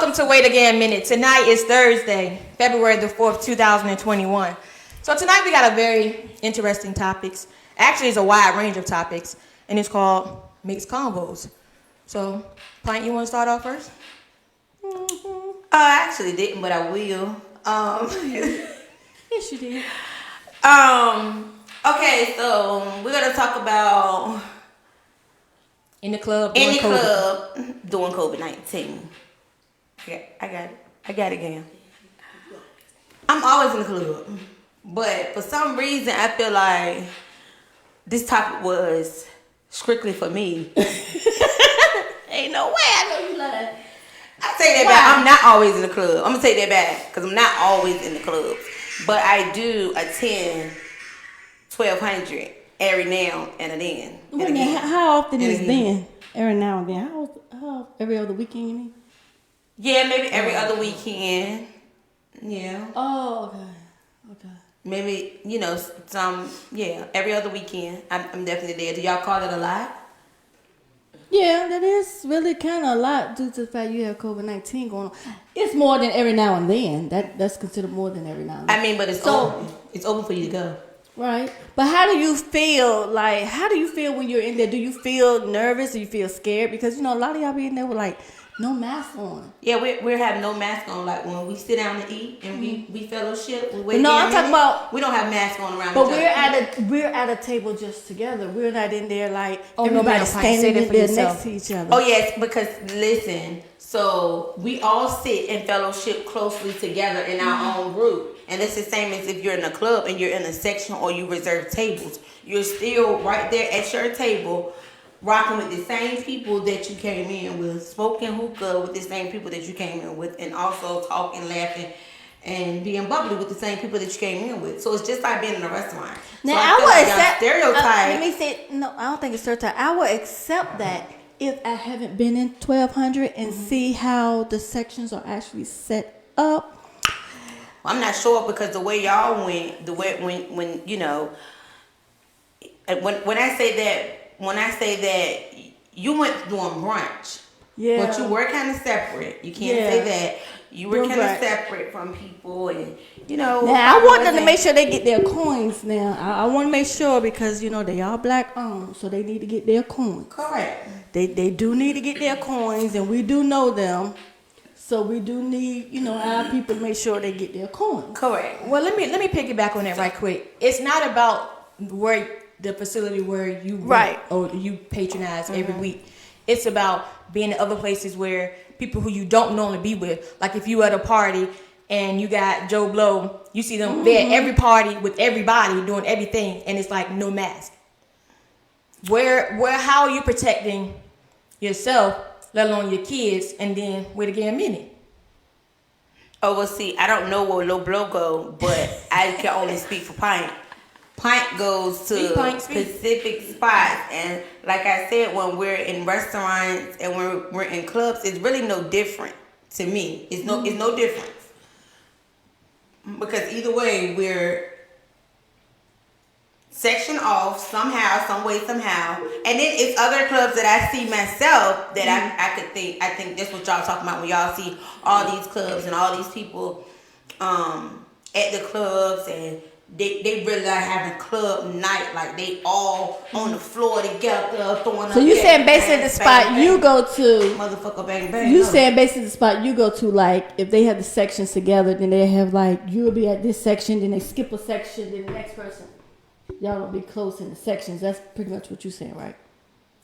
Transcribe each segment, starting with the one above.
welcome to Wait Again Minute. Tonight is Thursday, February the 4th, 2021. So tonight we got a very interesting topics. Actually, it's a wide range of topics, and it's called Mixed Convos. So, Pint, you want to start off first? I actually didn't, but I will. Yes, you did. Okay, so we're gonna talk about In the club doing COVID-19. Yeah, I got it again. I'm always in the club, but for some reason I feel like this topic was strictly for me. Ain't no way I know you lying. I take that back. I'm not always in the club. I'm gonna take that back because I'm not always in the club, but I do attend 1200 every now and then. Wait a minute, how often is then? Every now and then. How every other weekend you mean? Yeah, maybe every other weekend. Yeah. Oh, okay. Maybe, every other weekend. I'm definitely there. Do y'all call it a lot? Yeah, that is really kind of a lot due to the fact you have COVID-19 going on. It's more than every now and then. That's considered more than every now and then. I mean, but it's open. It's open for you to go. Right. But how do you feel? Like, how do you feel when you're in there? Do you feel nervous? Do you feel scared? Because, a lot of y'all be in there with, like, no mask on. Yeah, we're having no mask on. Like, when we sit down to eat and we fellowship. I'm talking about... We don't have masks on around But each other. we're at a table just together. We're not in there, like, Oh, everybody no, standing in there next to each other. Oh, yes, because, listen, so we all sit and fellowship closely together in our own group. And it's the same as if you're in a club and you're in a section or you reserve tables. You're still right there at your table, rocking with the same people that you came in with, smoking hookah with the same people that you came in with, and also talking, laughing, and being bubbly with the same people that you came in with. So it's just like being in a restaurant. Now, so I would accept stereotype. Let me say, no, I don't think it's stereotype. I would accept that if I haven't been in 1200 and see how the sections are actually set up. I'm not sure because the way y'all went, the way when I say that you went doing brunch, Yeah. but you were kind of separate. You can't say that you were kind of right. separate from people, and Now I want them to make sure they get their coins. Now I want to make sure because they all black owned, so they need to get their coins. Correct. They do need to get their coins, and we do know them. So we do need, our people to make sure they get their coins. Correct. Well, let me piggyback on that right quick. It's not about where the facility where you right or you patronize every week. It's about being in other places where people who you don't normally be with. Like if you at a party and you got Joe Blow, you see them there at every party with everybody doing everything, and it's like no mask. How are you protecting yourself? Let alone your kids, and then wait again a minute. Oh, well, see, I don't know where Low Blow go, but I can only speak for Pint. Pint goes to specific spots, and like I said, when we're in restaurants and when we're in clubs, it's really no different to me. It's no difference because either way we're section off somehow, some way, somehow. And then it's other clubs that I see myself that I think that's what y'all talking about when y'all see all these clubs and all these people at the clubs, and they really are having club night, like they all on the floor together throwing up. So you saying basically the spot you go to, motherfucker bang bang. You saying basically the spot you go to, like if they have the sections together, then they have like you'll be at this section, then they skip a section, then the next person. Y'all don't be close in the sections. That's pretty much what you're saying, right?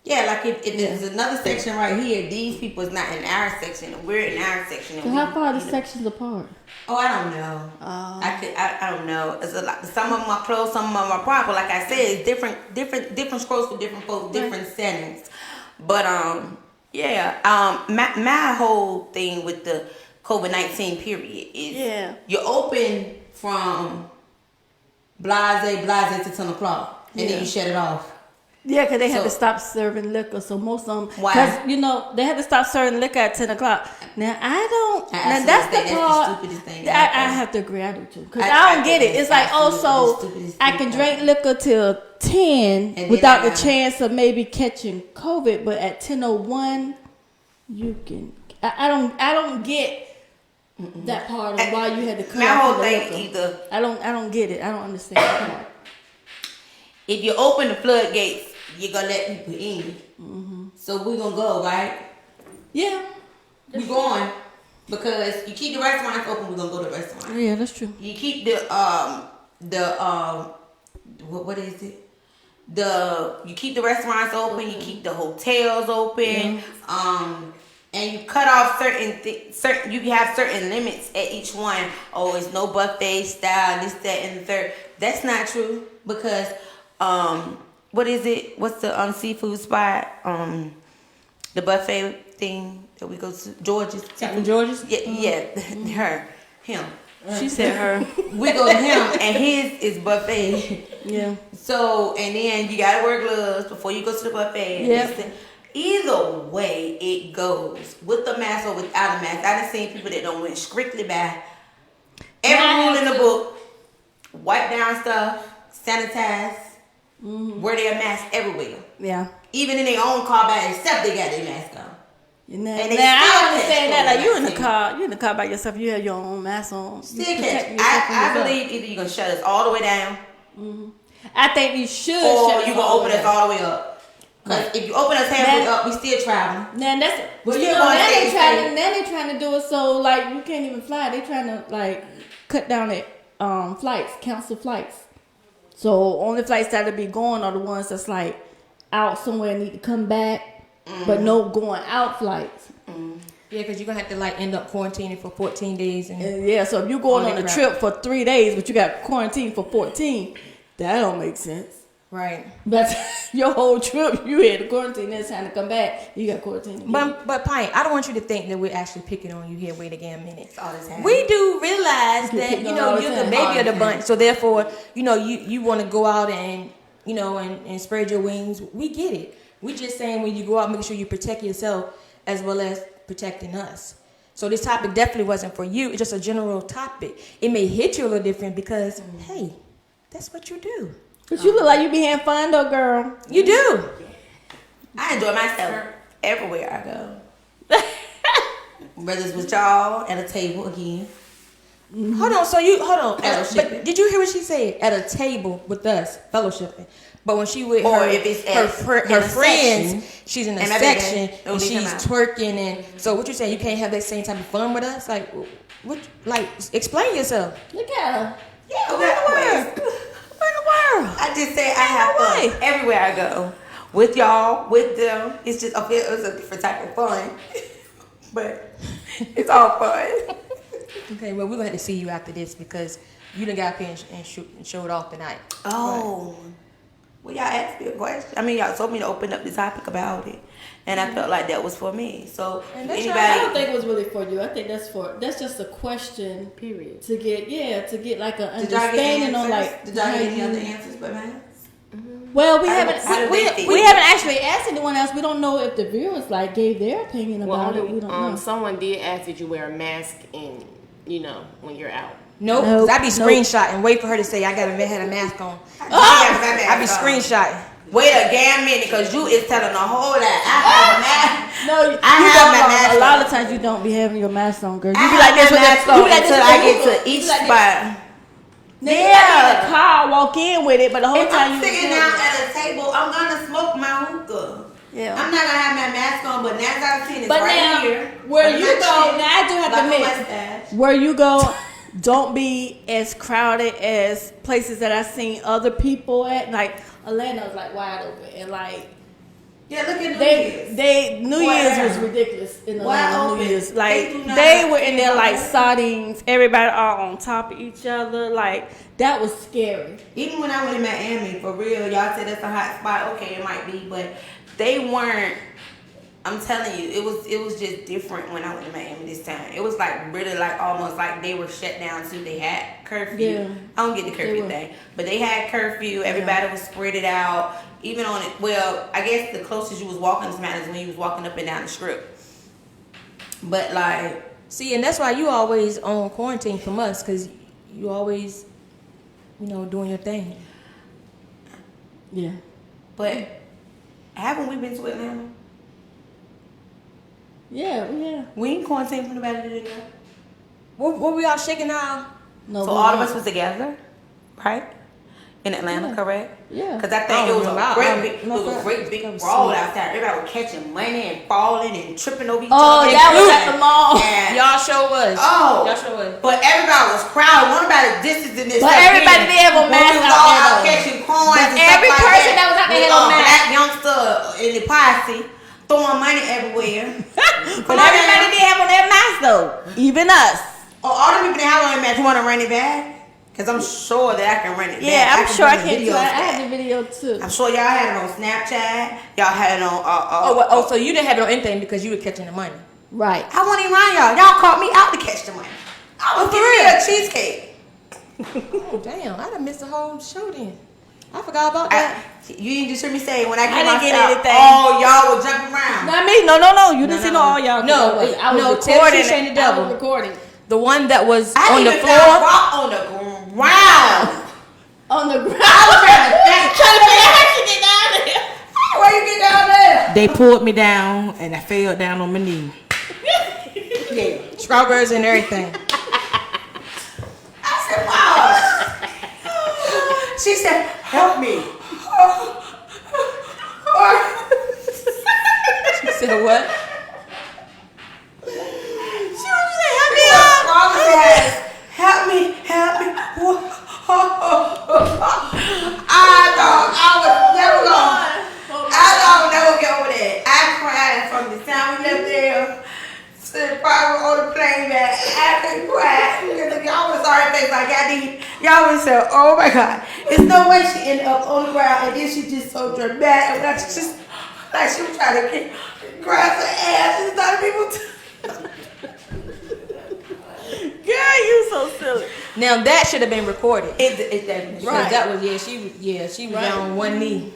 Yeah, like if there's another section right here, these people is not in our section, and we're in our section. So how far are the sections apart? Oh, I don't know. I don't know. It's a lot. Some of them are close, some of them are proper. Like I said, it's different scrolls for different folks, different settings. But my whole thing with the COVID-19 period is you're open from blase to 10 o'clock, and then you shut it off. Yeah, because they had to stop serving liquor. So most of them, why? Because they had to stop serving liquor at 10 o'clock. Now I don't. Now that's the part. The stupidest thing. I have to agree. I do too. Because I don't get it. It's like so I can drink liquor till 10 without the chance of maybe catching COVID, but at 10:01 you can I don't get that part of why you had to cut My off whole the thing liquor. either. I don't get it. I don't understand that part. If you open the floodgates, you're gonna let people in. So we're gonna go, right? Yeah. We going because you keep the restaurants open. We're gonna go to the restaurant. Yeah, that's true. You keep the what is it? You keep the restaurants open. You keep the hotels open. And you cut off certain. You have certain limits at each one. Oh, it's no buffet style. This, that, and the third. That's not true because what is it? What's the seafood spot? The buffet thing that we go to, George's. George's? Yeah, him. She said her. We go to him, and his is buffet. Yeah. So, and then you gotta wear gloves before you go to the buffet. Yeah. Either way it goes, with the mask or without a mask. I done seen people that don't went strictly by every rule in the book. Wipe down stuff, sanitize, wear their mask everywhere. Yeah. Even in their own car by themselves, they got their mask on. And then, And they now, I still understand catch that. Like, COVID-19. you in the car by yourself. You have your own mask on. Still You protecting catch. yourself from I yourself. believe either you're gonna shut us all the way down, I think we should. or shut you it gonna all open down. us all the way up. Because if you open us halfway Now- up, we still traveling. Now that's Well, you you know, gonna now stay they trying to do it so like you can't even fly. They trying to like cut down at flights, cancel flights. So only flights that will be going are the ones that's like out somewhere and need to come back, but no going out flights. Yeah, because you're going to have to like end up quarantining for 14 days. And And yeah, so if you're going Oh, on a they trip for 3 days, but you got quarantined for 14, that don't make sense. Right. But your whole trip, you had to quarantine. It's time to come back. You got quarantined again. But Pint, I don't want you to think that we're actually picking on you here. Wait again a minute. All the time. We do realize You that pick you on know all the you're time. the baby All of the the bunch, time. so therefore you want to go out and and spread your wings. We get it. We just saying when you go out, make sure you protect yourself as well as protecting us. So this topic definitely wasn't for you. It's just a general topic. It may hit you a little different because hey, that's what you do. But you look like you be having fun though, girl. You do. I enjoy myself everywhere I go. Whether it's with y'all at a table again. Hold on. So hold on. Fellowshipping. But did you hear what she said? At a table with us, fellowshipping. But when she with Or her, if it's her in a friends, section. she's in a And my bad. section It'll and be she's come out. twerking. And so what you saying? You can't have that same type of fun with us? Like, what? Like, explain yourself. Look at her. Yeah, Where in the world? Where in the world? I just say I have No fun way. everywhere I go. With y'all, with them. It's just it's a different type of fun. But it's all fun. Okay, well, we're going to have to see you after this because you done got up here and showed off tonight. Oh. Well, y'all asked me a question. I mean, y'all told me to open up the topic about it. And I felt like that was for me. So, And that's anybody... I don't think it was really for you. I think that's just a question. Period. To get like an Did y'all get understanding on answers? like. Did y'all how get any you- other answers but mine? Well, we How haven't. do they feel? We haven't actually asked anyone else. We don't know if the viewers like gave their opinion about Well, it. We don't know. someone did ask that you wear a mask in, when you're out. Nope, Nope, because I be nope. screenshotting. Wait for her to say I got had a mask on. I be screenshotting. Wait a damn minute, because you is telling a whole lot. I have a mask. No, I you have don't my know. mask A lot on. of times you don't be having your mask on, girl. You I be have like this my with mask the, on you be like this until with I the get hookah. to each You be like this. spot. Nigga, you gotta be in the car, walk in with it, but the whole If time I'm you sitting down at a table, I'm gonna smoke my hookah. Yeah. I'm not gonna have my mask on, but now that I've seen it's But right now, here. where on you my go, chin, now I do have to like on my admit, stash. where you go, don't be as crowded as places that I've seen other people at. Like Atlanta's like wide open, and like Yeah, look at New Year's. they New Year's was Wow. ridiculous in Wide Atlanta. open. New Year's, They like do not they were in care there like about sardines. Everybody all on top of each other. Like that was scary. Even when I went in Miami, for real, y'all said that's a hot spot. Okay, it might be, but they weren't. I'm telling you, it was just different when I went to Miami this time. It was like really like almost like they were shut down too. They had curfew. Yeah. I don't get the They curfew were. thing, but they had curfew. Everybody was spread it out. Even on it, well, I guess the closest you was walking to Mountains when you was walking up and down the strip. But like, See, and that's why you always on quarantine from us because you always, doing your thing. Yeah. but haven't we been to Atlanta? Yeah. We ain't quarantined from nobody to do that. Were we all shaking our? No, So we all of weren't. us was together, right? In Atlanta, Yeah. correct? Yeah. Because I I think it don't was remember. a I great don't- big, it no, was a that- great that big was brawl sweet. outside. Everybody was catching money and falling and tripping over each Oh, other. that was at the mall. And- Y'all sure was. Oh, Y'all sure was. but everybody was crowded. One about distancing this. But everybody did have a mask We was out all there, out though. catching coins. But and stuff every like person that was out there We had a all mask. Black youngster in the posse throwing money everywhere. But everybody did have on their mask though. Even us. Oh, all the people that have on their mask, you want to run it back? Because I'm sure that I can run it back. Yeah, I'm sure I bring the can too. videos I back. had the video too. I'm sure y'all had it on Snapchat. Y'all had it on. So you didn't have it on anything because you were catching the money. Right. I wasn't even around y'all. Y'all caught me out to catch the money. I was giving me a cheesecake. Oh damn! I done missed the whole show then. I forgot about that. You didn't just hear me say when I came didn't get outside, anything. oh, y'all were jumping around. Not me. No. You didn't see no all y'all. No, I was no, recording. Tennessee Shane the I Devil. was recording. The one that was I on the didn't even find floor. rock on the ground. On the ground. I was trying to think. Trying to figure out how to get down there. Where you get down there? They pulled me down and I fell down on my knee. Yeah. Strawberries and everything. I said, wow. She said, help me. She said what? She was saying, help me up. Help me. I thought I would never get over that. I cried from the time we left there to the part on the plane back. I could cry. Y'all was sorry face like I did. Y'all was so, oh my God. There's no way she ended up on the ground and then she just so dramatic. Like she just, like she was trying to grab her ass and start people Girl, you so silly. Now that should have been recorded. It definitely. Because that was she was Right. down on one knee.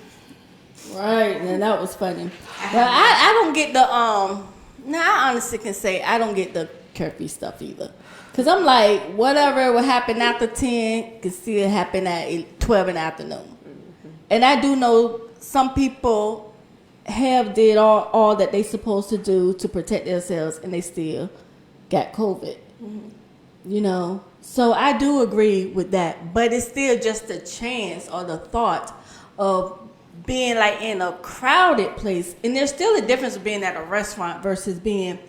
Right, and that was funny. But I don't get the I honestly can say I don't get the curfew stuff either. Cause I'm like, whatever will happen after 10 can still happen at 12 in the afternoon. And I do know some people have did all that they supposed to do to protect themselves and they still got COVID. You know, so I do agree with that, but it's still just a chance or the thought of being like in a crowded place. And there's still a difference of being at a restaurant versus being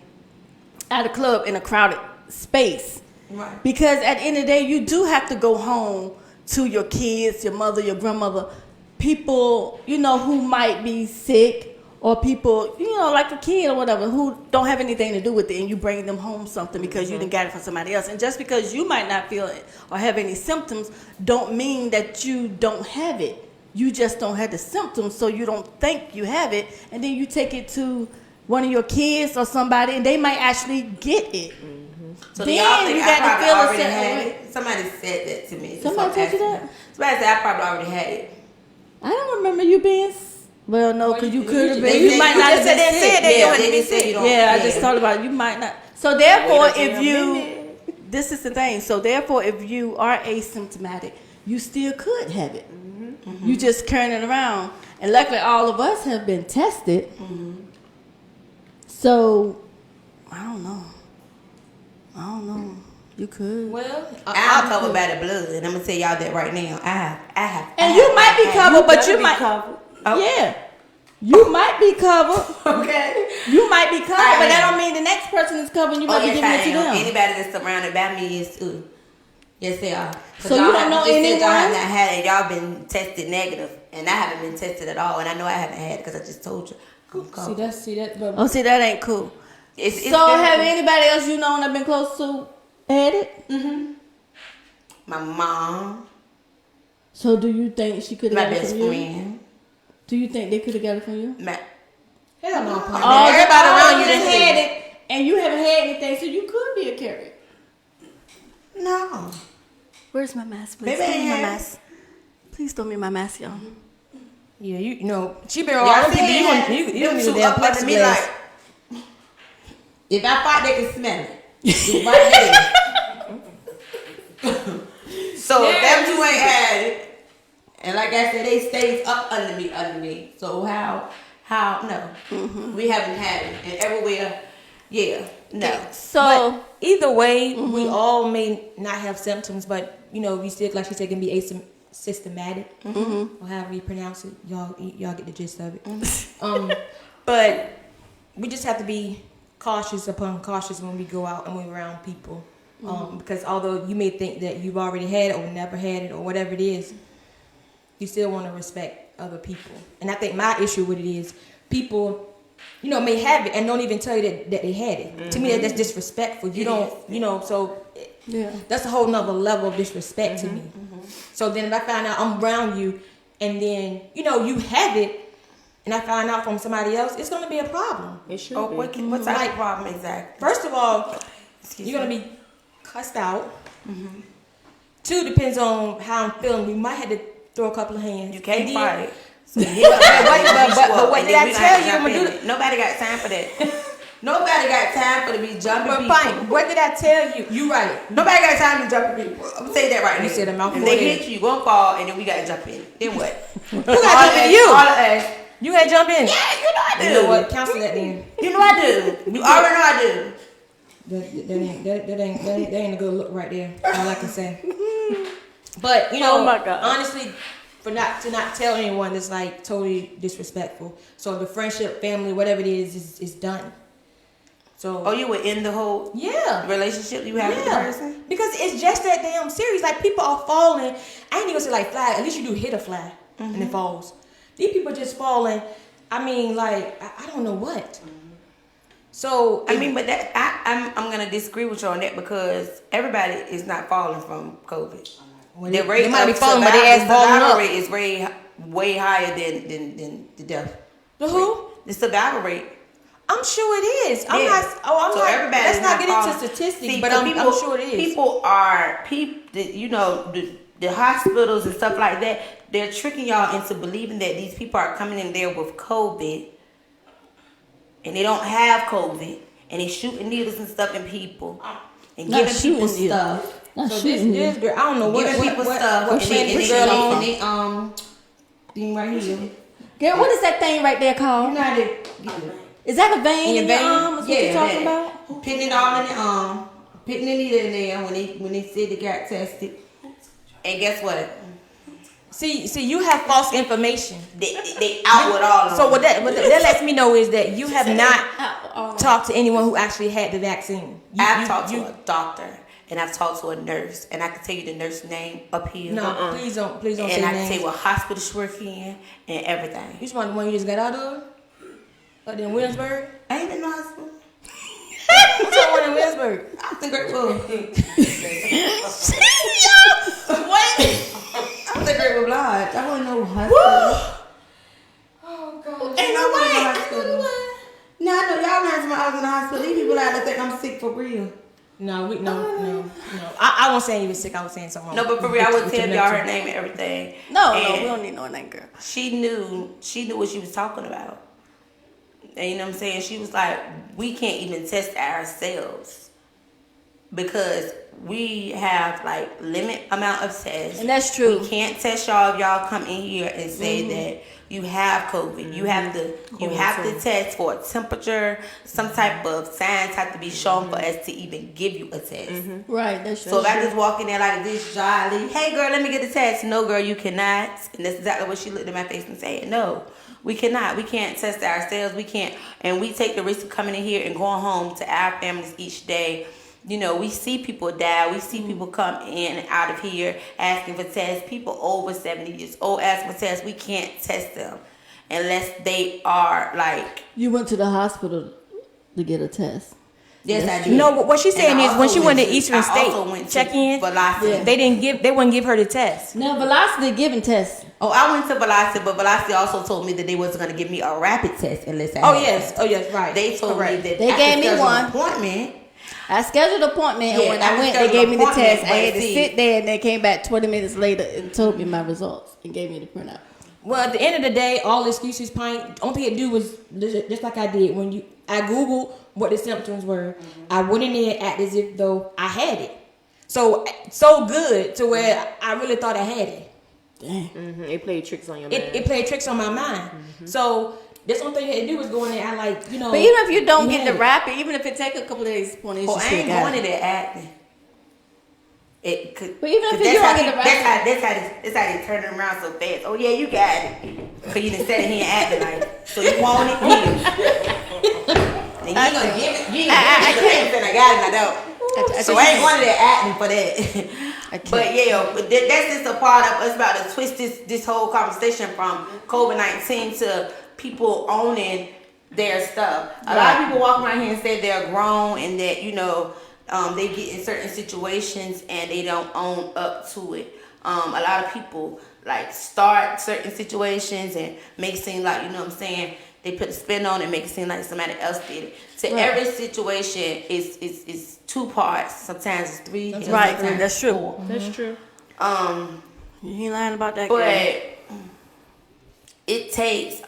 at a club in a crowded space. Right. Because at the end of the day, you do have to go home to your kids, your mother, your grandmother, people, you know, who might be sick, or people, you know, like a kid or whatever, who don't have anything to do with it, and you bring them home something because you didn't got it from somebody else. And just because you might not feel it or have any symptoms don't mean that you don't have it. You just don't have the symptoms, so you don't think you have it, and then you take it to one of your kids or somebody, and they might actually get it. So Then do y'all think you I got to probably feel a already certain had way. it? Somebody said that to me. Somebody told you that? Somebody said I probably already had it. I don't remember you being. Well, no, because you could have been. They You said might you not just have been said sick. that you Yeah, hadn't been sick. Yeah, I just Yeah. thought about it. You might not. So therefore, Wait if a you, minute. this is the thing. So therefore, if you are asymptomatic, you still could have it. You just carrying it around, and luckily, all of us have been tested. So I don't know. You could. Well, I'm covered by the blood, and I'm gonna tell y'all that right now. I have. And you might be covered, but you better be might. covered. Oh. Yeah. You might be covered. Okay. You might be covered, I but that am. don't mean the next person is covered. You Oh, might be yes, giving it to I am. them. Anybody that's surrounded by me is too. Yes, they are. 'Cause So you y'all don't have- know just said y'all have anyone? not had it. Y'all been tested negative, and I haven't been tested at all. And I know I haven't had it because I just told you. I'm covered. see that. But Oh, see, that ain't cool. It's So have different. anybody else you know that been close to had it? My mom, So do you think she could have my got it best from you? friend, Do you think they could have got it from you? my. hell no. Oh, Everybody around you done done had had it, and you haven't had anything, so you could be a carrier. No. Where's my mask? Please throw me my mask. Please throw me my mask, y'all. Yeah, you know, she been all Y'all over see people. that? You Them need two a damn up under me plexiglass. like, if I fight, they can smell it. It's right there. So if them two ain't had it, and like I said, they stays up under me. So how, no. We haven't had it. And everywhere Yeah. No. So But either way, we all may not have symptoms, but we still, like she said, can be asymptomatic, or however you pronounce it. Y'all get the gist of it. But we just have to be cautious when we go out and we're around people, because although you may think that you've already had it or never had it or whatever it is, you still want to respect other people. And I think my issue with it is people, may have it and don't even tell you that they had it. To me, that's disrespectful. You don't, so that's a whole nother level of disrespect to me. So then if I find out I'm around you and then, you have it and I find out from somebody else, it's going to be a problem. It should be. What type of problem exactly? First of all, you're going to be cussed out. 2, depends on how I'm feeling. We might have to throw a couple of hands. You can't fight. So but what did I tell you? I'm gonna do? Nobody got time for that. Nobody got time for to be jumping people. Fine. What did I tell you? You right. Nobody got time to jumping people. I'm gonna say that right now. You said a mouthful. If they hit you, you gonna fall, and then we gotta jump in. Then what? Who got jump in you? All of us. You gotta jump in. Yeah, you know I do. You know what? Cancel that then. You know I do. You already know I do. That ain't a good look right there. All I can say. But Oh my God. honestly, to not tell anyone is like totally disrespectful. So the friendship, family, whatever it is done. So You were in the whole relationship you have with the person? Because it's just that damn serious. Like people are falling. I ain't even say like fly. At least you do hit a fly and it falls. These people just falling. I mean, like I don't know what. So but that I'm gonna disagree with you on that because everybody is not falling from COVID. The rate might be of falling, but they ass balling survival up. rate is way higher than the death. The who? The survival rate. I'm sure it is. I'm Yeah. not. Oh, I'm So not. everybody's Let's not get falling. into statistics, See, but so I'm sure it is. People the hospitals and stuff like that. They're tricking y'all into believing that these people are coming in there with COVID, and they don't have COVID, and they shooting needles and stuff in people, and Not giving people shooting you. stuff. Not So shooting this girl, I don't know what Giving people stuff, what and shit this they girl on. thing right here. Girl, what is that thing right there called? Is that a vein in your arm? Is what you're talking about? Putting it all in the arm, putting the needle in there when they said they got tested. And guess what? See, you have false information. They out with all of So them. what that lets me know is that you have not talked to anyone who actually had the vaccine. I've talked to a doctor and I've talked to a nurse, and I can tell you the nurse name up here. No, please don't And say I can names. tell you what hospital she work in and everything. You talking about the one you just got out of? Like in Williamsburg? I ain't in the hospital. What's that one in Williamsburg? I think Great Bull. What? I think Great Bull Lodge. I wouldn't know hospital. Oh God. Ain't no way in the hospital. No, I know y'all learned when I was in the hospital. These people out there think I'm sick for real. No. I won't say you was sick. I was saying something wrong. No, but for real, I would With tell your y'all mental. her name and everything. No, And we don't need no name, girl. She knew what she was talking about. And you know what I'm saying? She was like, we can't even test ourselves because we have like limit amount of tests. And that's true. We can't test y'all if y'all come in here and say that you have COVID. You have to test for a temperature. Some type of signs have to be shown for us to even give you a test. Right, that's true. So if I just walk in there like this jolly, hey girl, let me get a test. No girl, you cannot. And that's exactly what she looked in my face and said, no, we cannot. We can't test ourselves. We can't. And we take the risk of coming in here and going home to our families each day. You know, we see people die. We see people come in and out of here asking for tests. People over 70 years old asking for tests. We can't test them unless they are like... You went to the hospital to get a test. Yes, I did. No, what she's saying And I is when also she went to went to- Eastern I State also went to check in, Velocity. they wouldn't give her the test. Now, Velocity giving tests. Oh, I went to Velocity, but Velocity also told me that they wasn't going to give me a rapid test unless I Oh had yes, right. They told me that They I gave could me schedule one. an appointment. I scheduled an appointment, and Yeah, when I I went, they scheduled gave me the appointment, test. I had to but see- sit there, and they came back 20 minutes later and told me my results and gave me the printout. Well, at the end of the day, all excuses, Pint. Only thing to do was just like I did when I Googled what the symptoms were. I went in there and acted as if though I had it. So good to where I really thought I had it. Dang. It played tricks on your mind. It played tricks on my mind. So That's the only thing you had to do is go in there and like, you know. But even if you don't get had the it. rapping, even if it take a couple of days, point is Oh, you I still ain't got going it. to that acting. It could, But even if 'cause you that's don't how get the he- rapping, that's how they turn it around so fast. Oh yeah, you got it. Cause you done said it, he ain't acting like it. So you want it, here. And you ain't gonna give it. You ain't gonna give it. Saying I got it, I don't. So I ain't going to that acting for that. But yeah, but that's just a part of us about to twist this whole conversation from COVID-19 to people owning their stuff. A lot of people walk around here and say they're grown and that, you know, they get in certain situations and they don't own up to it. A lot of people like start certain situations and make it seem like, you know what I'm saying, they put a spin on it, make it seem like somebody else did it. So every situation is two parts. Sometimes it's three. That's and right. sometimes That's it's true. four. That's true. You ain't lying about that. But girl. it takes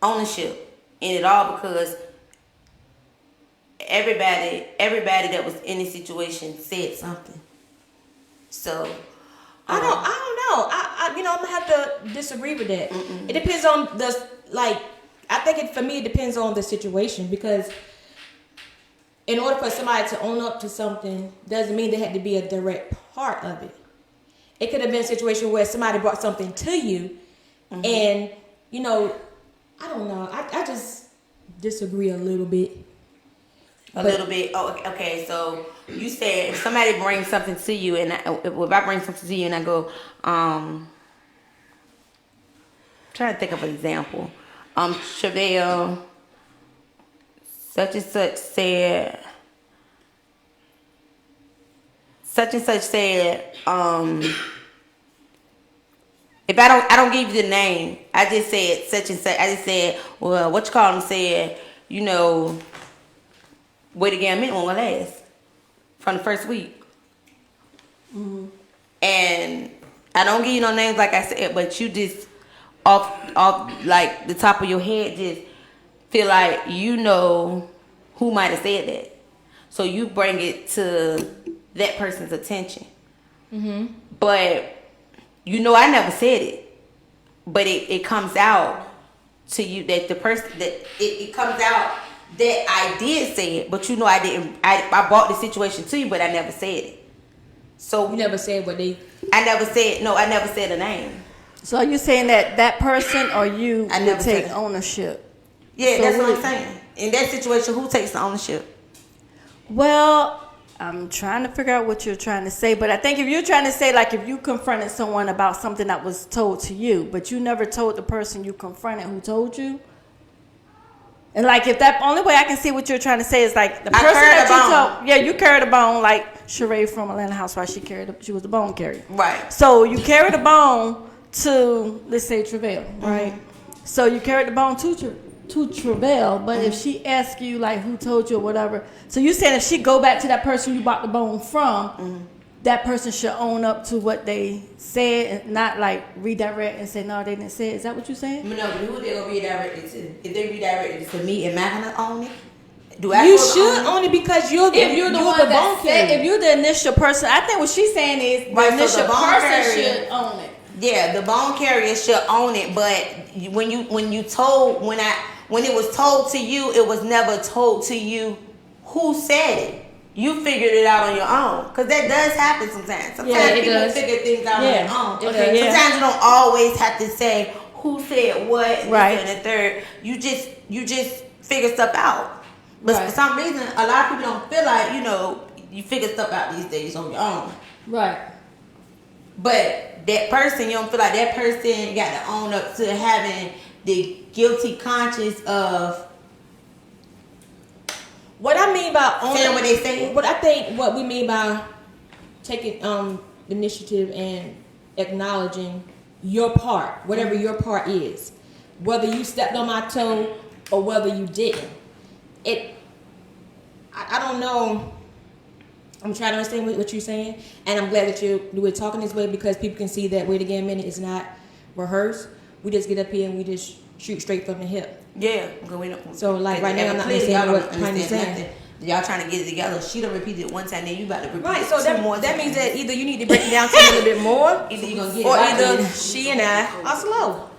ownership in it all because everybody that was in this situation said something. So I don't know. I you know, I'm gonna have to disagree with that. It depends on I think for me it depends on the situation because in order for somebody to own up to something doesn't mean they had to be a direct part of it. It could have been a situation where somebody brought something to you and, you know, I don't know. I just disagree a little bit. A little bit. Oh, okay. So you said if somebody brings something to you, and if I bring something to you, and I go, trying to think of an example. Chevelle, such and such said, if I don't give you the name, I just said such and such. I just said, well, what you call them said, you know. Wait again, a minute won't last from the first week. And I don't give you no names like I said, but you just off like the top of your head just feel like you know who might have said that. So you bring it to that person's attention. But you know I never said it. But it comes out to you that the person that it comes out that I did say it, but you know I didn't. I brought the situation to you, but I never said it. So You never said what they. I never said a name. So are you saying that person or you I would never take said it. ownership? Yeah, So that's what would I'm saying. In that situation, who takes the ownership? Well, I'm trying to figure out what you're trying to say, but I think if you're trying to say, like, if you confronted someone about something that was told to you, but you never told the person you confronted who told you, and like if that only way I can see what you're trying to say is like the person that you told, yeah, you carried a bone, like Sheree from Atlanta Housewives, she was the bone carrier, Right. So you carried a bone to, let's say, Travail, right? So you carried the bone to Travail, but if she asks you like who told you or whatever, so you saying if she go back to that person you bought the bone from, that person should own up to what they said and not like redirect and say no, they didn't say it. Is that what you're saying? No, but who they gonna redirect it to? If they redirect it to me, am I gonna own it? You should own it because you're If you're the one bone that said, carrier. if you're the initial person, I think what she's saying is the Right, so initial the bone person carrier- should own it. Yeah, the bone carrier should own it, but when it was told to you, it was never told to you who said it. You figured it out on your own, because that does happen sometimes. Sometimes it people does. figure things out on their own. Okay, yeah. Sometimes you don't always have to say who said what and Right. this and the third. You just figure stuff out. But Right. for some reason, a lot of people don't feel like, you know, you figure stuff out these days on your own. Right. But that person, you don't feel like that person got to own up to having the guilty conscience of What I mean by saying what they say. What I think what we mean by taking initiative and acknowledging your part, whatever your part is, whether you stepped on my toe or whether you didn't. I don't know. I'm trying to understand what you're saying, and I'm glad that we're talking this way because people can see that Wait Again Minute is not rehearsed. We just get up here and we just shoot straight from the hip. Yeah. So, like, right now, I'm not understanding what Tiny's saying. Y'all trying to get it together. She done repeated it one time, then you about to repeat Right, it so two more that times. means that either you need to break it down to me a little bit more, Either you gonna get or it right either then. she and I are slow.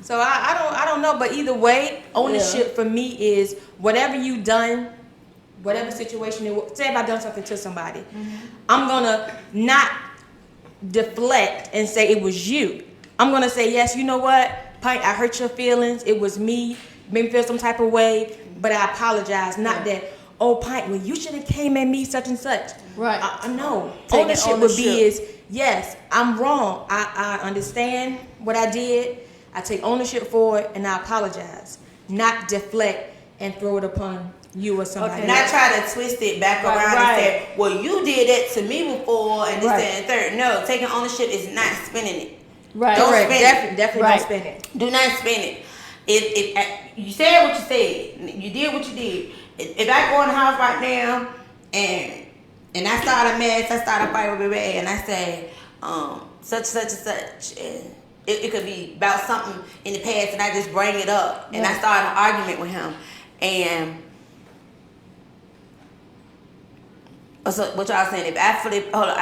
So I don't know, but either way, ownership for me is whatever you done, whatever situation it was. Say if I done something to somebody, I'm gonna not deflect and say it was you. I'm gonna say, yes, you know what, Pint, I hurt your feelings. It was me. Made me feel some type of way, but I apologize. Not that, oh, Pint, well, you should have came at me such and such. Right. No. Taking Ownership would be is, yes, I'm wrong. I understand what I did. I take ownership for it, and I apologize. Not deflect and throw it upon you or somebody. Not try to twist it back around and say, well, you did that to me before, and this, that, and third. No, taking ownership is not spinning it. Right. Don't Correct. spin it. Definitely don't spin it. Do not spin it. If you said what you said, you did what you did. If I go in the house right now and I start a mess, I start a fight with Ray, and I say such and such, and it could be about something in the past, and I just bring it up, and I start an argument with him, and so what y'all saying? If I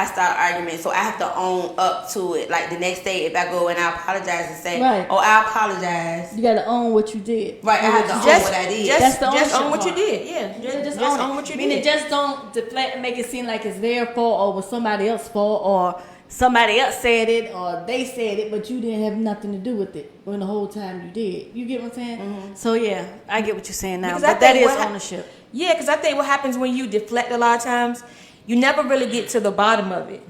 start an argument, so I have to own up to it. Like the next day, if I go and I apologize and say, "Oh, I apologize," you gotta own what you did. Right, I have to own what I did. Just own what you did. Yeah, just own what you did. Meaning, just don't deflect and make it seem like it's their fault or was somebody else's fault or somebody else said it or they said it, but you didn't have nothing to do with it when the whole time you did. You get what I'm saying? Mm-hmm. So yeah, I get what you're saying now. Because but that is ownership. Yeah, because I think what happens when you deflect a lot of times, you never really get to the bottom of it.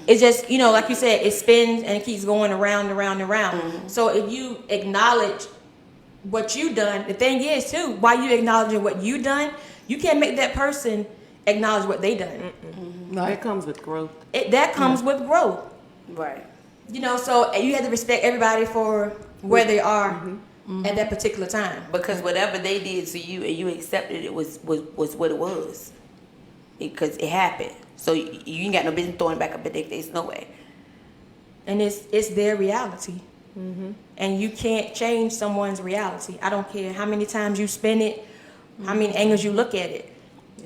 It's just, like you said, it spins and it keeps going around and around and around. So if you acknowledge what you done, the thing is too, while you acknowledging what you done, you can't make that person acknowledge what they done. Right. That comes with growth. That comes with growth. Right. So you have to respect everybody for where they are at that particular time. Because whatever they did to you and you accepted it was what it was. Because it happened. So you ain't got no business throwing back up at their face, no way. And it's their reality. And you can't change someone's reality. I don't care how many times you spin it, how many angles you look at it.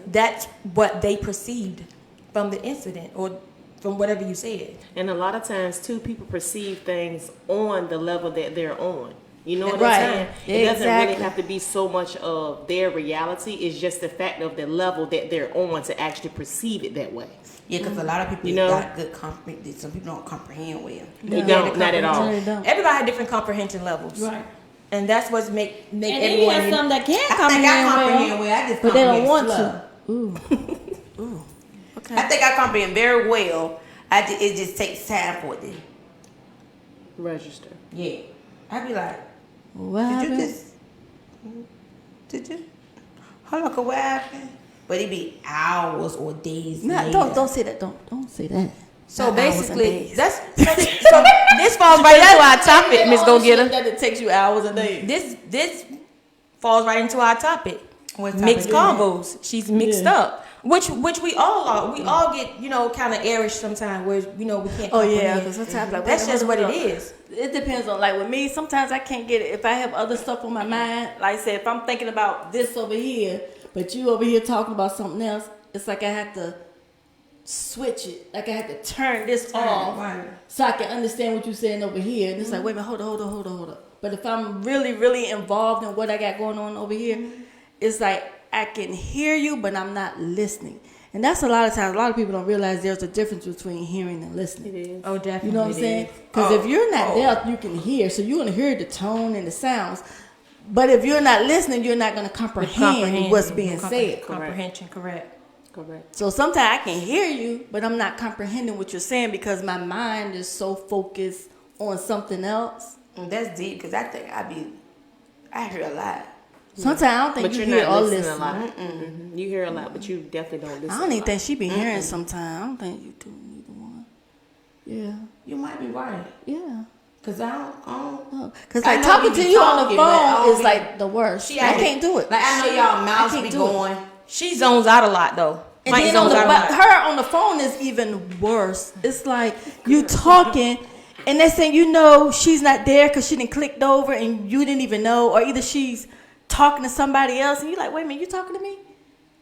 That's what they perceived from the incident or from whatever you said. And a lot of times, too, people perceive things on the level that they're on. You know what Right. I'm saying? It doesn't Exactly. really have to be so much of their reality. It's just the fact of the level that they're on to actually perceive it that way. Yeah, because a lot of people got good comprehension. Some people don't comprehend well. They don't, not at all. Everybody has different comprehension levels. Right. And that's what's make And then everyone. you have some that can I think I comprehend comprehend well. I just but they don't want slow. to. Ooh. Okay. I think I comprehend very well. It just takes time for it to Register. Yeah. I'd be like, What did you happened? just hold on, what happened? But it'd be hours or days later. Don't say that. Don't say that. So Not hours and basically, days. so this falls right into our topic, Miss Go Getter. That it takes you hours and days. This falls right into our topic. What topic Mixed is combos. She's mixed Yeah. up. Which we all are. We all get, kind of airish sometimes where, we can't Oh yeah, comprehend. because sometimes like That's wait, just hold what up. it is. It depends on, like with me, sometimes I can't get it. If I have other stuff on my mind, like I said, if I'm thinking about this over here, but you over here talking about something else, it's like I have to switch it. Like I have to turn this off so I can understand what you're saying over here. And it's like, wait a minute, hold on. But if I'm really, really involved in what I got going on over here, it's like I can hear you, but I'm not listening. And that's a lot of times, a lot of people don't realize there's a difference between hearing and listening. It is. Oh, definitely. You know what I'm saying? Because if you're not deaf, you can hear. So you're going to hear the tone and the sounds. But if you're not listening, you're not going to comprehend what's being said. Comprehension, correct. So sometimes I can hear you, but I'm not comprehending what you're saying because my mind is so focused on something else. That's deep because I think I hear a lot. Sometimes I don't think But you you're hear not or listening listen. a lot. You hear a lot, but you definitely don't listen. I don't even a think lot. she be hearing sometimes. I don't think you do either one. Yeah. You might be right. Yeah. Because I don't. Because I like know talking we to be you on talking, the but I phone don't is be- like the worst. I can't do it. Like I know y'all I mouths can't be do it. going. She zones out a lot, though. And Mike then zones out a lot. her on the phone is even worse. It's like you talking, and they're saying she's not there because she didn't clicked over and you didn't even know, or either she's talking to somebody else and you're like, wait a minute, you talking to me?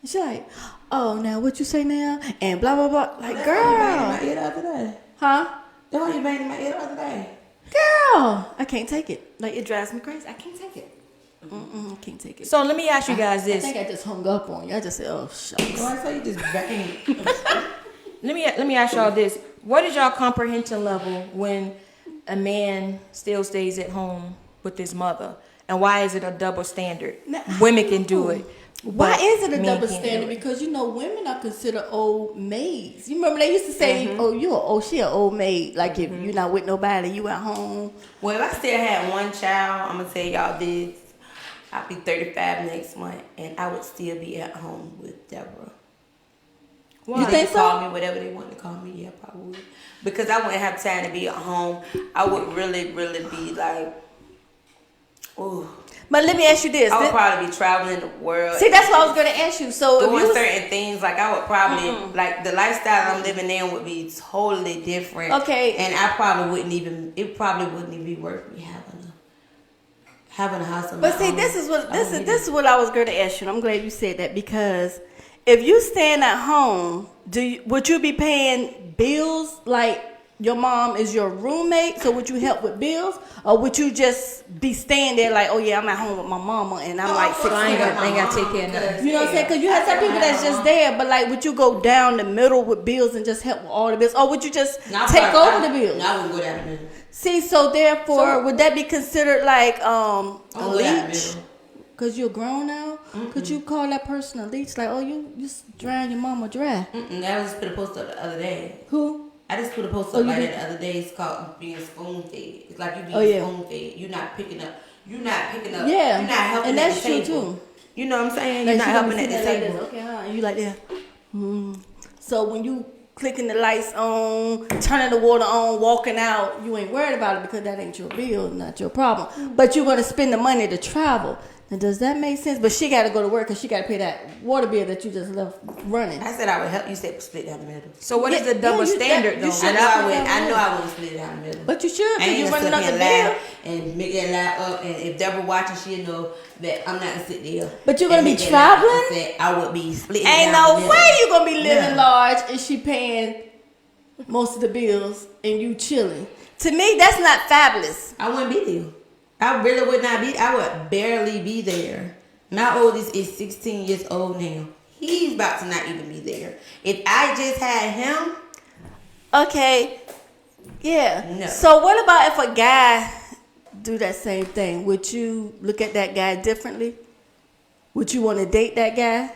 And she's like, oh, now what you say now? And blah blah blah. Like, That's why you banged in girl, my ear the other day. huh? That's why you banged in my ear the other day. Girl, I can't take it. Like, it drives me crazy. I can't take it. I can't take it. So let me ask you guys I this. think I just hung up on you. I just said, oh, shucks. Why so you just bang? Let me ask y'all this. What is y'all comprehension level when a man still stays at home with his mother? And why is it a double standard? Women can do it. Why is it a men double can't standard? do it. Because, women are considered old maids. You remember they used to say, she an old maid. Like, if you're not with nobody, you at home. Well, if I still had one child, I'm gonna tell y'all this. I'll be 35 next month, and I would still be at home with Deborah. Why? You They think could call so? me whatever they want to call me. Yeah, probably would. Because I wouldn't have time to be at home. I would really, really be like, ooh. But let me ask you this. I would probably be traveling the world. See, that's what I was going to ask you. So if doing you was, certain things, like I would probably like the lifestyle I'm living in would be totally different. Okay. And I probably wouldn't even. It probably wouldn't even be worth me having a house. But see, this is what I was going to ask you. And I'm glad you said that, because if you stand at home, would you be paying bills like your mom is your roommate? So would you help with bills, or would you just be staying there like, oh yeah, I'm at home with my mama and I'm like, So I ain't got to take care of nothing. you know what I'm saying? Because you have some people that's just there, but like, would you go down the middle with bills and just help with all the bills, or would you just take over the bills? No, I wouldn't go down the middle. See, so therefore, would that be considered like a leech? Because you're grown now? Could you call that person a leech? Like, oh, you drying your mama dry. I just put a post up the other day. Who? I just put a post up like that the other day. It's called being spoon fed. It's like you being spoon fed. You're not picking up. Yeah. You're not helping and that's at the true table. too. You know what I'm saying? Like, You're not helping at the like table. this. Okay, and you like that. So when you clicking the lights on, turning the water on, walking out, you ain't worried about it because that ain't your bill, not your problem. But you're going to spend the money to travel. Now, does that make sense? But she got to go to work because she got to pay that water bill that you just left running. I said I would help you split down the middle. So what is the double standard though? I know I wouldn't split it down the middle. But you should, because you're running up up the bill. and make that lie up. And if Deborah watching, she'll know that I'm not gonna sit there. But you're gonna be traveling. I would be splitting. Ain't down no the middle. way you're gonna be living large and she paying most of the bills and you chilling. To me, that's not fabulous. I wouldn't be there. I really would not be. I would barely be there. My oldest is 16 years old now. He's about to not even be there. If I just had him. Okay. Yeah. No. So what about if a guy do that same thing? Would you look at that guy differently? Would you want to date that guy?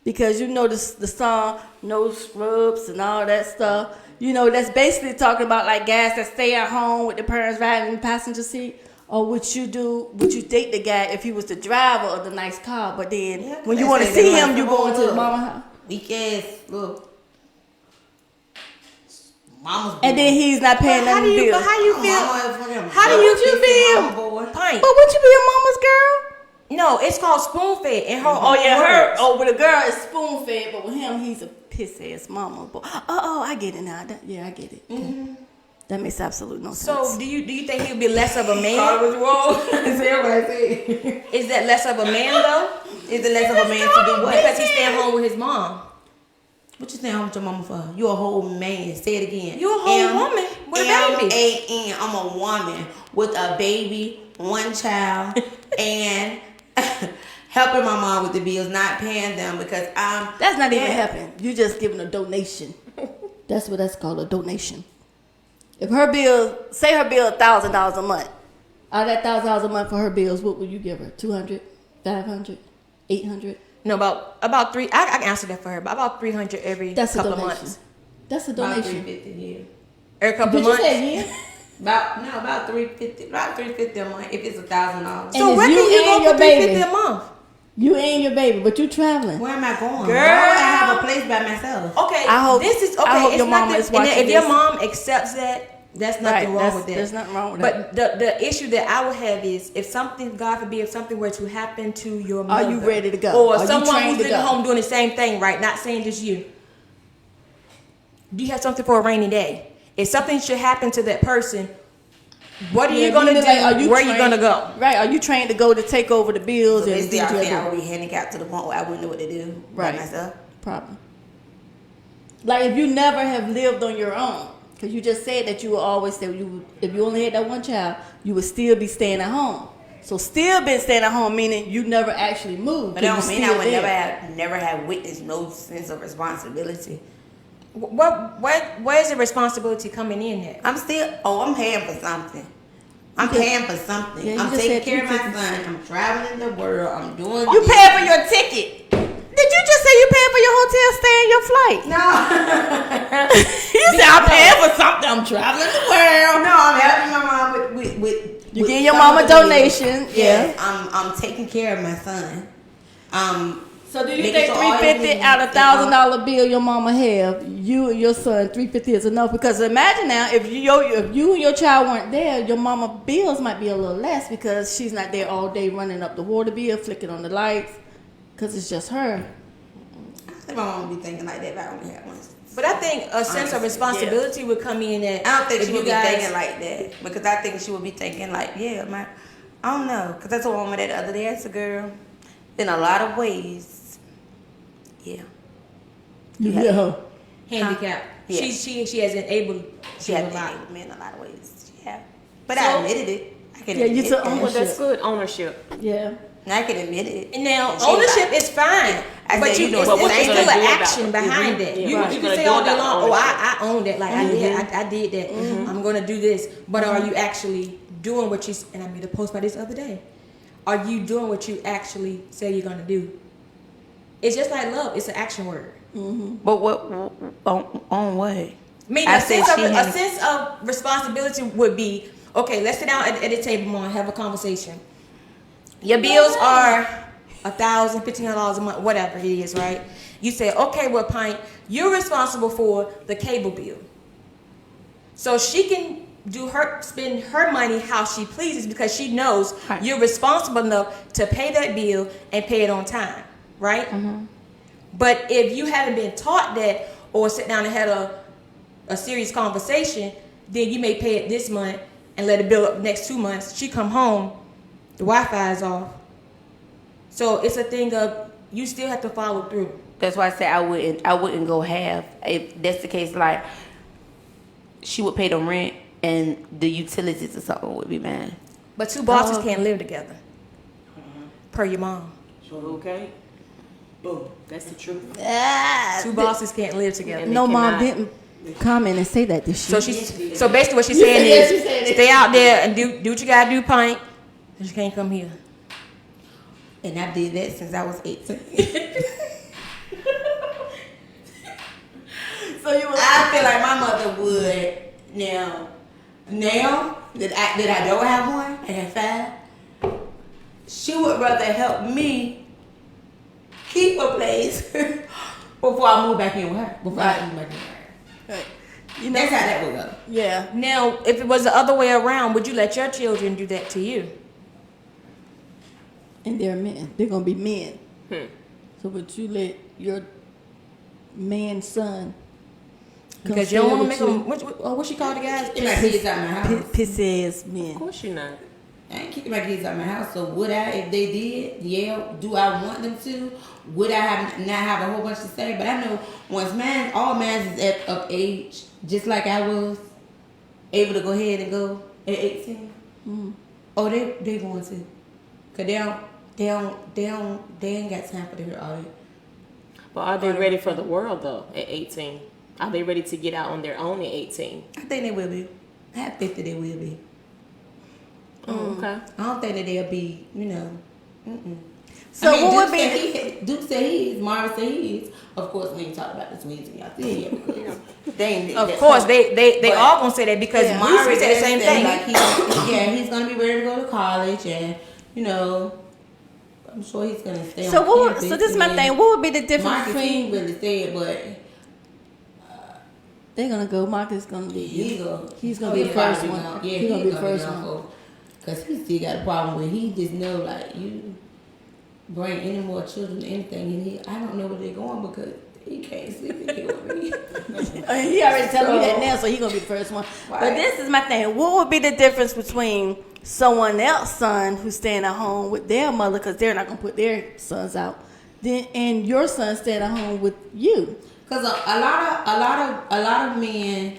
Because you know the song No Scrubs and all that stuff. You know, that's basically talking about like guys that stay at home with their parents riding in the passenger seat. Or would you date the guy if he was the driver of the nice car, but then when you want to see him, you go into the mama house? Weak ass, look. Mama's boy. And then he's not paying none of the bills. But how you feel? How do you feel? Pint. But would you be a mama's girl? No, it's called spoon fed. And with a girl it's spoon fed, but with him he's a piss ass mama boy. I get it now. I get it. Mm-hmm. That makes absolute no sense. So do you think he'll be less of a man? Is that less of a man though? Is it less of a man to do what? Because he's staying home with his mom. What you staying home with your mama for? You a whole man. Say it again. You a whole woman with a baby. M-A-N. I'm a woman with a baby, one child, and helping my mom with the bills, not paying them because I'm. That's not even helping. You just giving a donation. That's what that's called, a donation. If her bill, say her bill $1,000 a month, out of that $1,000 a month for her bills, what would you give her? 200, 500, 800? No, about three. I can answer that for her. About 300 every couple of months. That's a donation. About $350 a year. Every couple of months. Did you say a year? About $350. About $350 a month if it's $1,000. So where can you go for $350 a month? You and your baby, but you traveling. Where am I going? Girl, why would I have a place by myself? Okay, I hope it's your mama is watching if this. your mom accepts that, that's nothing wrong with that. There's nothing wrong with that. But the issue that I would have is if something, God forbid, if something were to happen to your mother. Are you ready to go? Or Are someone who's living home doing the same thing, right? Not saying just you. Do you have something for a rainy day? If something should happen to that person, what are you going to do? Where are you going to go? Right. Are you trained to go to take over the bills? So and basically, I would be handicapped to the point where I wouldn't know what to do by myself. Probably. Like if you never have lived on your own, Because you just said that you would always say if you only had that one child, you would still be staying at home. So still been staying at home, meaning you never actually moved. But that don't mean I would there. never have witnessed no sense of responsibility. Where's the responsibility coming in at? I'm paying for something. I'm paying for something. Yeah, I'm just taking said care of my 350. son. I'm traveling the world. I'm doing You this. paying for your ticket. Did you just say you paying for your hotel stay and your flight? No. You said I'm paying for something. I'm traveling the world. No, I'm helping my mom with You give your mom a donation. Yes, Yeah. I'm taking care of my son. So do you making think sure all $350 everything out of is $1,000 bill your mama have, you and your son, $350 is enough? Because imagine now, if you and your child weren't there, your mama bills might be a little less because she's not there all day running up the water bill, flicking on the lights, because it's just her. I think my mom would be thinking like that if I only had one. But I think a sense of responsibility would come in at. I don't think if she you would be guys- thinking like that because I think she would be thinking like, yeah, I don't know, because I told my mama that the other day. I said, girl, in a lot of ways, yeah. Yeah. Handicap. Yeah. She has enabled. She had a lot. enabled me in a lot of ways. Yeah. But I admitted it. I can Yeah, you admit took that. Well, that's good ownership. Yeah. I can admit it. And now And she ownership like- is fine, I but said, you you know, it's but what still you an gonna do about action it? behind Mhm. that. Yeah. You, Right. you What can you say gonna all do day about long, the oh, ownership? I own that, like I did that. I'm gonna do this. But are you actually doing what you? And I made a post by this other day. Are you doing what you actually say you're gonna do? It's just like love. It's an action word. But what on what? Meaning I a said sense, she of, a had- sense of responsibility would be, okay, let's sit down at the table, Mom, have a conversation. Your bills are $1,000, $1,500 a month, whatever it is, right? You say, okay, well, Pint, you're responsible for the cable bill. So she can spend her money how she pleases because she knows Right. you're responsible enough to pay that bill and pay it on time, right? But if you haven't been taught that or sit down and had a serious conversation, then you may pay it this month and let it build up the next 2 months. She come home, the Wi-Fi is off. So it's a thing of you still have to follow through. That's why I said I wouldn't go half. If that's the case, like she would pay the rent and the utilities or something would be mine. But two bosses can't live together. Per your mom. Okay. Boom. That's the truth. Two bosses can't live together. No, Mom cannot. didn't comment and say that this year. So basically what she's saying said- she is said it. stay out there and do what you gotta do, Pint. But you can't come here. And I did that since I was 18. So you was I feel like my mother would now that I don't have one and have 5, she would rather help me keep a place before I move back in with her. Before I move back in with her. you know, That's how that would go. yeah. Now, if it was the other way around, would you let your children do that to you? And they're men. They're gonna be men. So would you let your man son come Because you don't stay want to make with them, what she called the guys? Keep my kids out my house. piss ass men? Of course you're not. I ain't kicking my kids out my house. So would I, if they did? Yeah. Do I want them to? Would I not have a whole bunch to say? But I know once all man is of age, just like I was able to go ahead and go at 18. Oh, they going to, cause they ain't got time for to hear all that. But are they ready for the world though at 18? Are they ready to get out on their own at 18? I think they will be. I have faith that they will be. Oh, okay. I don't think that they'll be, So I mean, what would be? Duke say he is. Marvin say he is. Of course, we ain't talking about the twins and y'all see yet because they ain't. Of that's course, all. they But all gonna say that because Yeah. we say the same said, thing. Like he's gonna be ready to go to college, and I'm sure he's gonna stay. So on what? campus, So this is my and thing. What would be the difference Marcus between? ain't really said, but They're gonna go. Marcus gonna be. he's gonna be the first one. Yeah, He's gonna be the first one. Because he still got a problem with he just know like you bring any more children to anything, and I don't know where they're going because he can't sleep in here with me. He already telling me that now, so he gonna be the first one. Right. But this is my thing. What would be the difference between someone else's son who's staying at home with their mother because they're not gonna put their sons out, and your son staying at home with you? Because a lot of men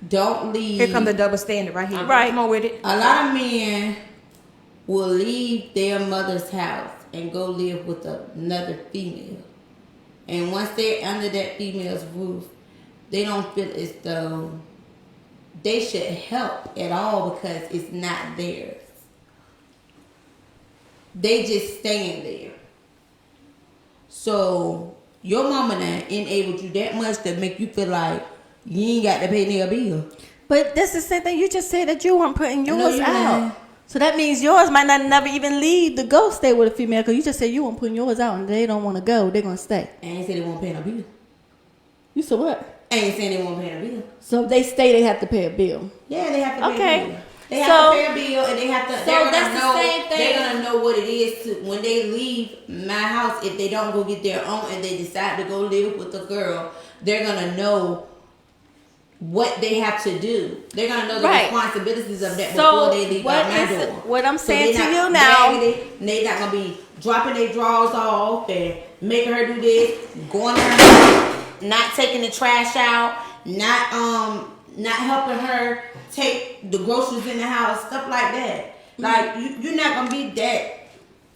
don't leave. Here come the double standard right here. Right. Come on with it. A lot of men will leave their mother's house and go live with another female. And once they're under that female's roof, they don't feel as though they should help at all because it's not theirs. They just staying there. So your mama now enabled you that much to make you feel like you ain't got to pay their bill. But that's the same thing. You just said that you weren't putting know yours you're out. lying. So that means yours might not never even leave to go stay with a female because you just said you weren't putting yours out and they don't want to go. They're going to stay. I ain't say they won't pay no bill. You said what? I ain't saying they won't pay no bill. So if they stay, they have to pay a bill. Yeah, they have to pay Okay. a bill. They So- have to pay a bill and they have to. So They're that's gonna the know. same thing. They're gonna know what it is to when they leave my house. If they don't go get their own and they decide to go live with a girl, they're gonna know what they have to do. They're gonna know the Right. responsibilities of that So before they leave what out my is it- door. what I'm So saying they to not you now- bagging it, they not gonna be dropping their drawers off and making her do this, going to her house, not taking the trash out, not helping her take the groceries in the house, stuff like that. Like you're not gonna be that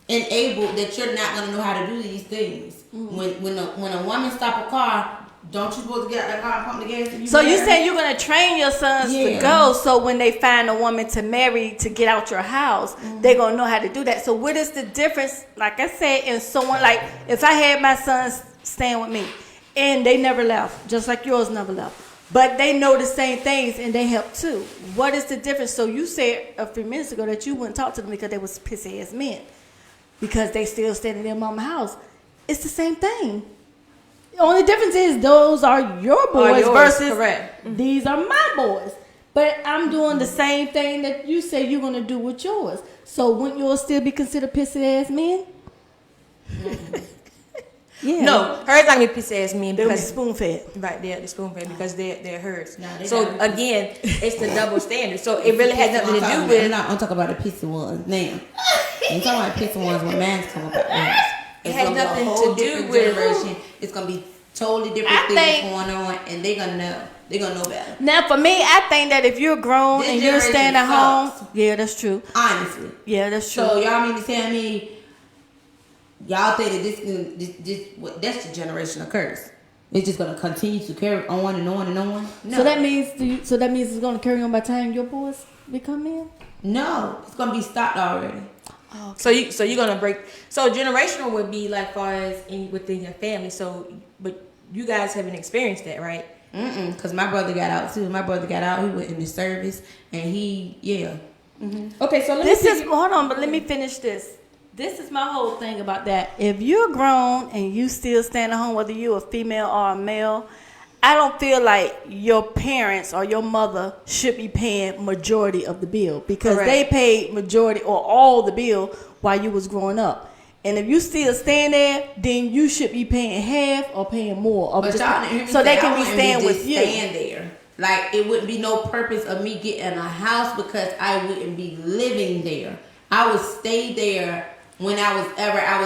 enabled that you're not gonna know how to do these things. When a woman stop a car, don't you supposed to get out that car and pump the gas? So you saying you're going to train your sons to Yeah. go so when they find a woman to marry to get out your house, they're going to know how to do that. So what is the difference, like I said, in someone like if I had my sons staying with me and they never left, just like yours never left, but they know the same things and they help too. What is the difference? So you said a few minutes ago that you wouldn't talk to them because they was pissy ass men because they still staying in their mama's house. It's the same thing. The only difference is those are your boys yours, versus correct. these are my boys. But I'm doing the same thing that you say you're gonna do with yours. So wouldn't yours still be considered pissy ass men? Yeah. No, hers not gonna be pissy ass men They'll be because spoon fed. right there the spoon fed because they're hers. Nah, they So got it. again, it's the double standard. So it really has nothing to do I'm with. talking about the pissy ones now. I'm talking about pissy ones when man's come about things. It has gonna be a nothing whole to do different with- generation. It's gonna be totally different I things think- going on, and they're gonna know. They're gonna know better. Now for me, I think that if you're grown This and you're generation staying at home, sucks. yeah, that's true. Honestly. Yeah, that's true. So y'all mean to tell me y'all think that that's the generational curse? It's just gonna continue to carry on and on and on? No. So that means it's gonna carry on by the time your boys become in. No, it's gonna be stopped already. So you're gonna break. So generational would be like far as within your family. So but you guys haven't experienced that, right? Cause my brother got out too. My brother got out. He went in the service, and Okay, so Hold on, but let me finish this. This is my whole thing about that. If you're grown and you still stand at home, whether you're a female or a male, I don't feel like your parents or your mother should be paying majority of the bill because Correct. they paid majority or all the bill while you was growing up. And if you still staying there, then you should be paying half or paying more. Or But just, y'all didn't hear me so say they I can be wouldn't staying just with you. Staying there. Like it wouldn't be no purpose of me getting a house because I wouldn't be living there. I would stay there when I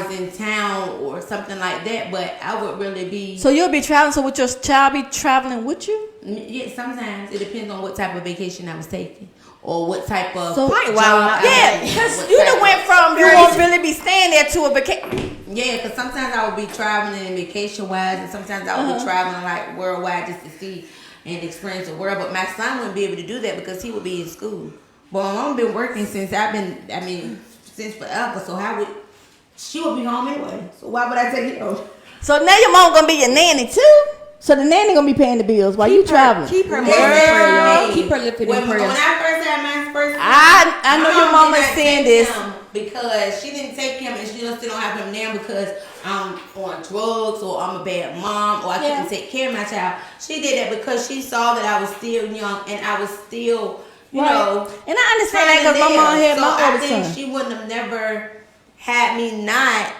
was in town or something like that. But I would really be. So you'll be traveling. So would your child be traveling with you? Yeah, sometimes it depends on what type of vacation I was taking or what type of So- job Wow. I Yeah, was- because what you type done of- went from you won't really be staying there to a vacation. Yeah, because sometimes I would be traveling in vacation wise, and sometimes I would be traveling like worldwide just to see and experience the world. But my son wouldn't be able to do that because he would be in school. But my mom been working since since forever. So she would be home anyway. So why would I take it home? So now your mom gonna be your nanny too. So the nanny gonna be paying the bills while you traveling. Keep her Yes, mother in prayer, y'all. ma'am. Keep her lifted when in prayer. I first had my first, I know your mama did not saying take this. him because she didn't take him, and she still don't have him now because I'm on drugs or I'm a bad mom or I Yeah. couldn't take care of my child. She did that because she saw that I was still young and I was still, you Right. know. And I understand that because my mom had so my I oldest think son. she wouldn't have never had me not,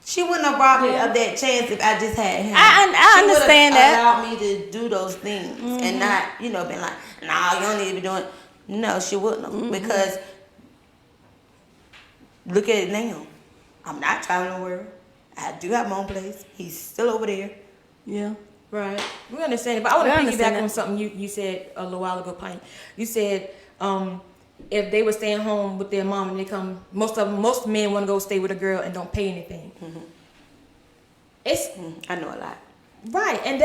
she wouldn't have robbed me of that chance if I just had him. I She understand would've that. allowed me to do those things and not, been like, nah, you don't need to be doing. No, she wouldn't have because look at it now. I'm not traveling nowhere. I do have my own place. He's still over there. Yeah. Right. We understand it, but I want We to understand piggyback that. on something you said a little while ago, Pine. You said if they were staying home with their mom and they come, most men want to go stay with a girl and don't pay anything. It's I know a lot. right, and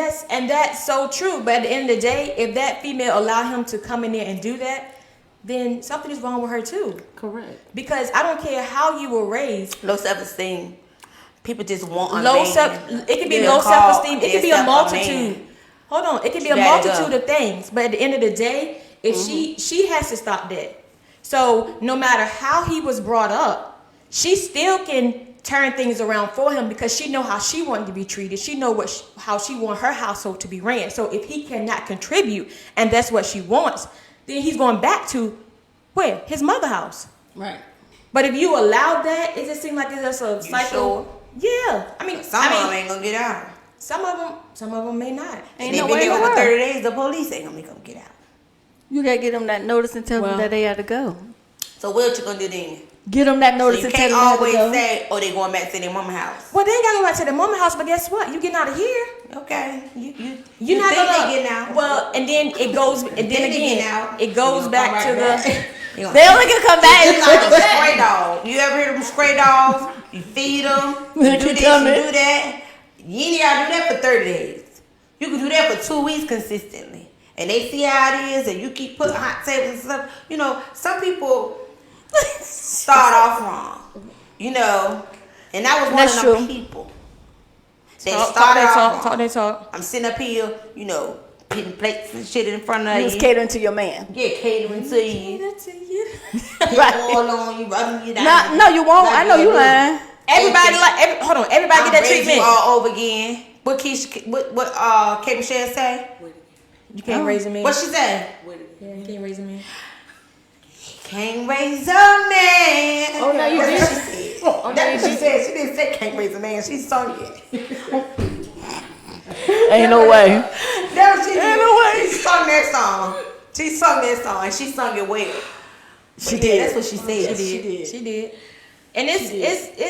that's so true. But at the end of the day, if that female allowed him to come in there and do that, then something is wrong with her too. Correct. Because I don't care how you were raised. Low self-esteem. People just want a Low man. self. It could be They'll low call self-esteem. It could be a themselves multitude. man. Hold on. It could be a Let it multitude go. of things. But at the end of the day, if she has to stop that. So no matter how he was brought up, she still can turn things around for him because she know how she wanted to be treated. She know how she want her household to be ran. So if he cannot contribute and that's what she wants, then he's going back to where? His mother house. Right. But if you allow that, it just seems like it's just a You cycle. sure? Yeah. I mean, Some of them ain't gonna get out. some of them may not. Ain't They no been way in there the over world. 30 days, the police ain't gonna make them get out. You gotta get them that notice and tell Well- them that they had to go. So what you gonna do then? Get them that So notice you and tell can't them they had to always go. say, oh, they going back to their mama house. Well, they ain't gotta go back to the mama house, but guess what? You getting out of here. Okay. You're not think gonna they getting out. Well, and then it goes, and then Think they again, getting out. it goes You back gonna to come the. right back. You gonna- They only can come back. It's like a stray dog. You ever hear them stray dogs? You feed them, you They do keep this, coming. you do that. You ain't gotta do that for 30 days. You can do that for 2 weeks consistently. And they see how it is, and you keep putting hot tables and stuff. You know, some people start off wrong. You know, and that was one That's of them true. people. They Talk started that off talk, wrong. talk that talk. I'm sitting up here, you know, putting plates and shit in front of You you. was catering to your man. Yeah, catering to you. To you. Right. All on you, rubbing you down. No, you won't. Like I know you you're lying. Everybody hold on, everybody I'll get that raise treatment. you all over again. What Keisha, what Kate Michelle say? You can't raise a man. What she say? Yeah, you can't raise a man. Can't raise a man. Oh, no, you That's did. what she said. That's what she said. She didn't say can't raise a man. She sung it. Ain't no way. That's what she did. Ain't no way. She sung that song. She sung that song and she sung it well. She Yeah, did. that's what she said. She did. And it's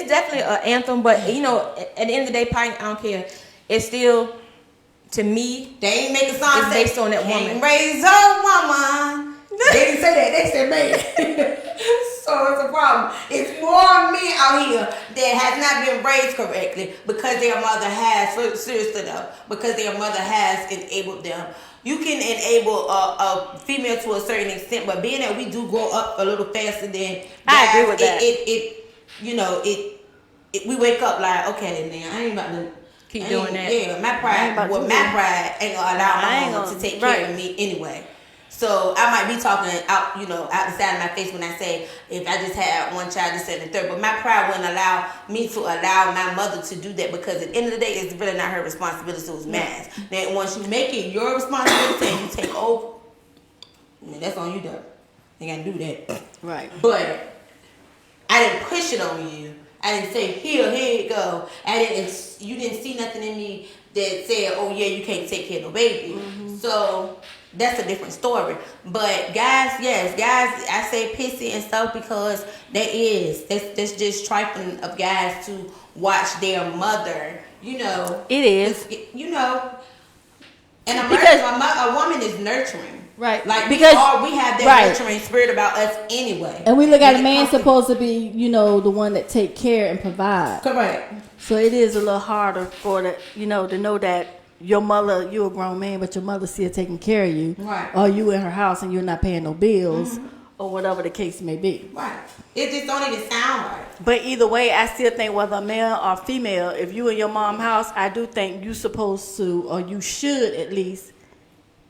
definitely an anthem, but you know, at the end of the day, I don't care. It's still, to me, They ain't make a song It's say, based on that can't woman. raise a woman. They didn't say that. They said man. So it's a problem. It's more men out here that has not been raised correctly because their mother has, seriously though, because their mother has enabled them. You can enable a female to a certain extent, but being that we do grow up a little faster than I agree guys, with that. we wake up like, okay, man, I ain't about to Keep I doing ain't- that. Yeah, my I ain't pride. about Well, to my do that. pride ain't gonna allow I my ain't mama gonna- to take right. care of me anyway. So I might be talking out, out the side of my face when I say if I just had one child, this and the third. But my pride wouldn't allow me to allow my mother to do that because at the end of the day, it's really not her responsibility. It was mine. Then once you make it your responsibility and you take over, I mean, that's on you though. You gotta do that. Right. But I didn't push it on you. I didn't say here you go. You didn't see nothing in me that said, oh yeah, you can't take care of no baby. So that's a different story. But guys, I say pissy and stuff because that's just trifling of guys to watch their mother. It is. And Because- a woman is nurturing. Right. Like Because- we have that right. nurturing spirit about us anyway. And we look at a When it man comes to- supposed to be, the one that take care and provide. Correct. So it is a little harder for to know that your mother, you're a grown man, but your mother still taking care of you. Right. Or you in her house and you're not paying no bills, or whatever the case may be. Right. It just don't even sound right. But either way, I still think whether male or female, if you in your mom's house, I do think you supposed to, or you should at least,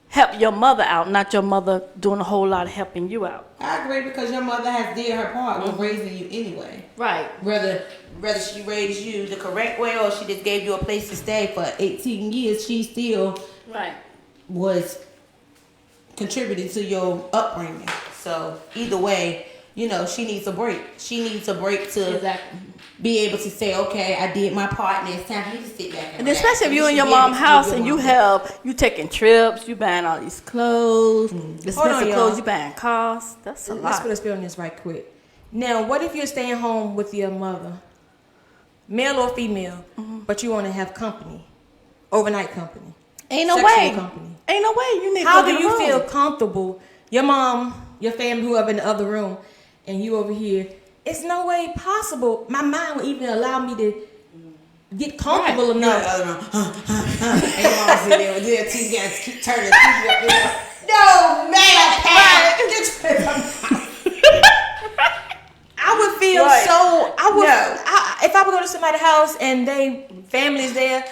help your mother out, not your mother doing a whole lot of helping you out. I agree because your mother has did her part with raising you anyway. Right. Whether she raised you the correct way or she just gave you a place to stay for 18 years, she still Right. was contributing to your upbringing. So either way, she needs a break. She needs a break to Exactly. be able to say, okay, I did my part and it's time for me to sit back And relax. especially if you in should your be able mom's to give house your and you mom you taking trips, you buying all these clothes, expensive Hold on, y'all. clothes, you buying cars. That's a Let's lot. put a spin on this right quick. Now, what if you're staying home with your mother, male or female, but you want to have company, overnight company? Ain't no sexual way. company. Ain't no way. You need How to do go you get a feel room. comfortable? Your mom, your family, whoever in the other room, and you over here. It's no way possible. My mind would even allow me to get comfortable enough. And your mom sitting there with their teeth guys keep turning the TV up there. No, man, Pat. I would feel Right. so. I would. No. If I would go to somebody's house and they family's there,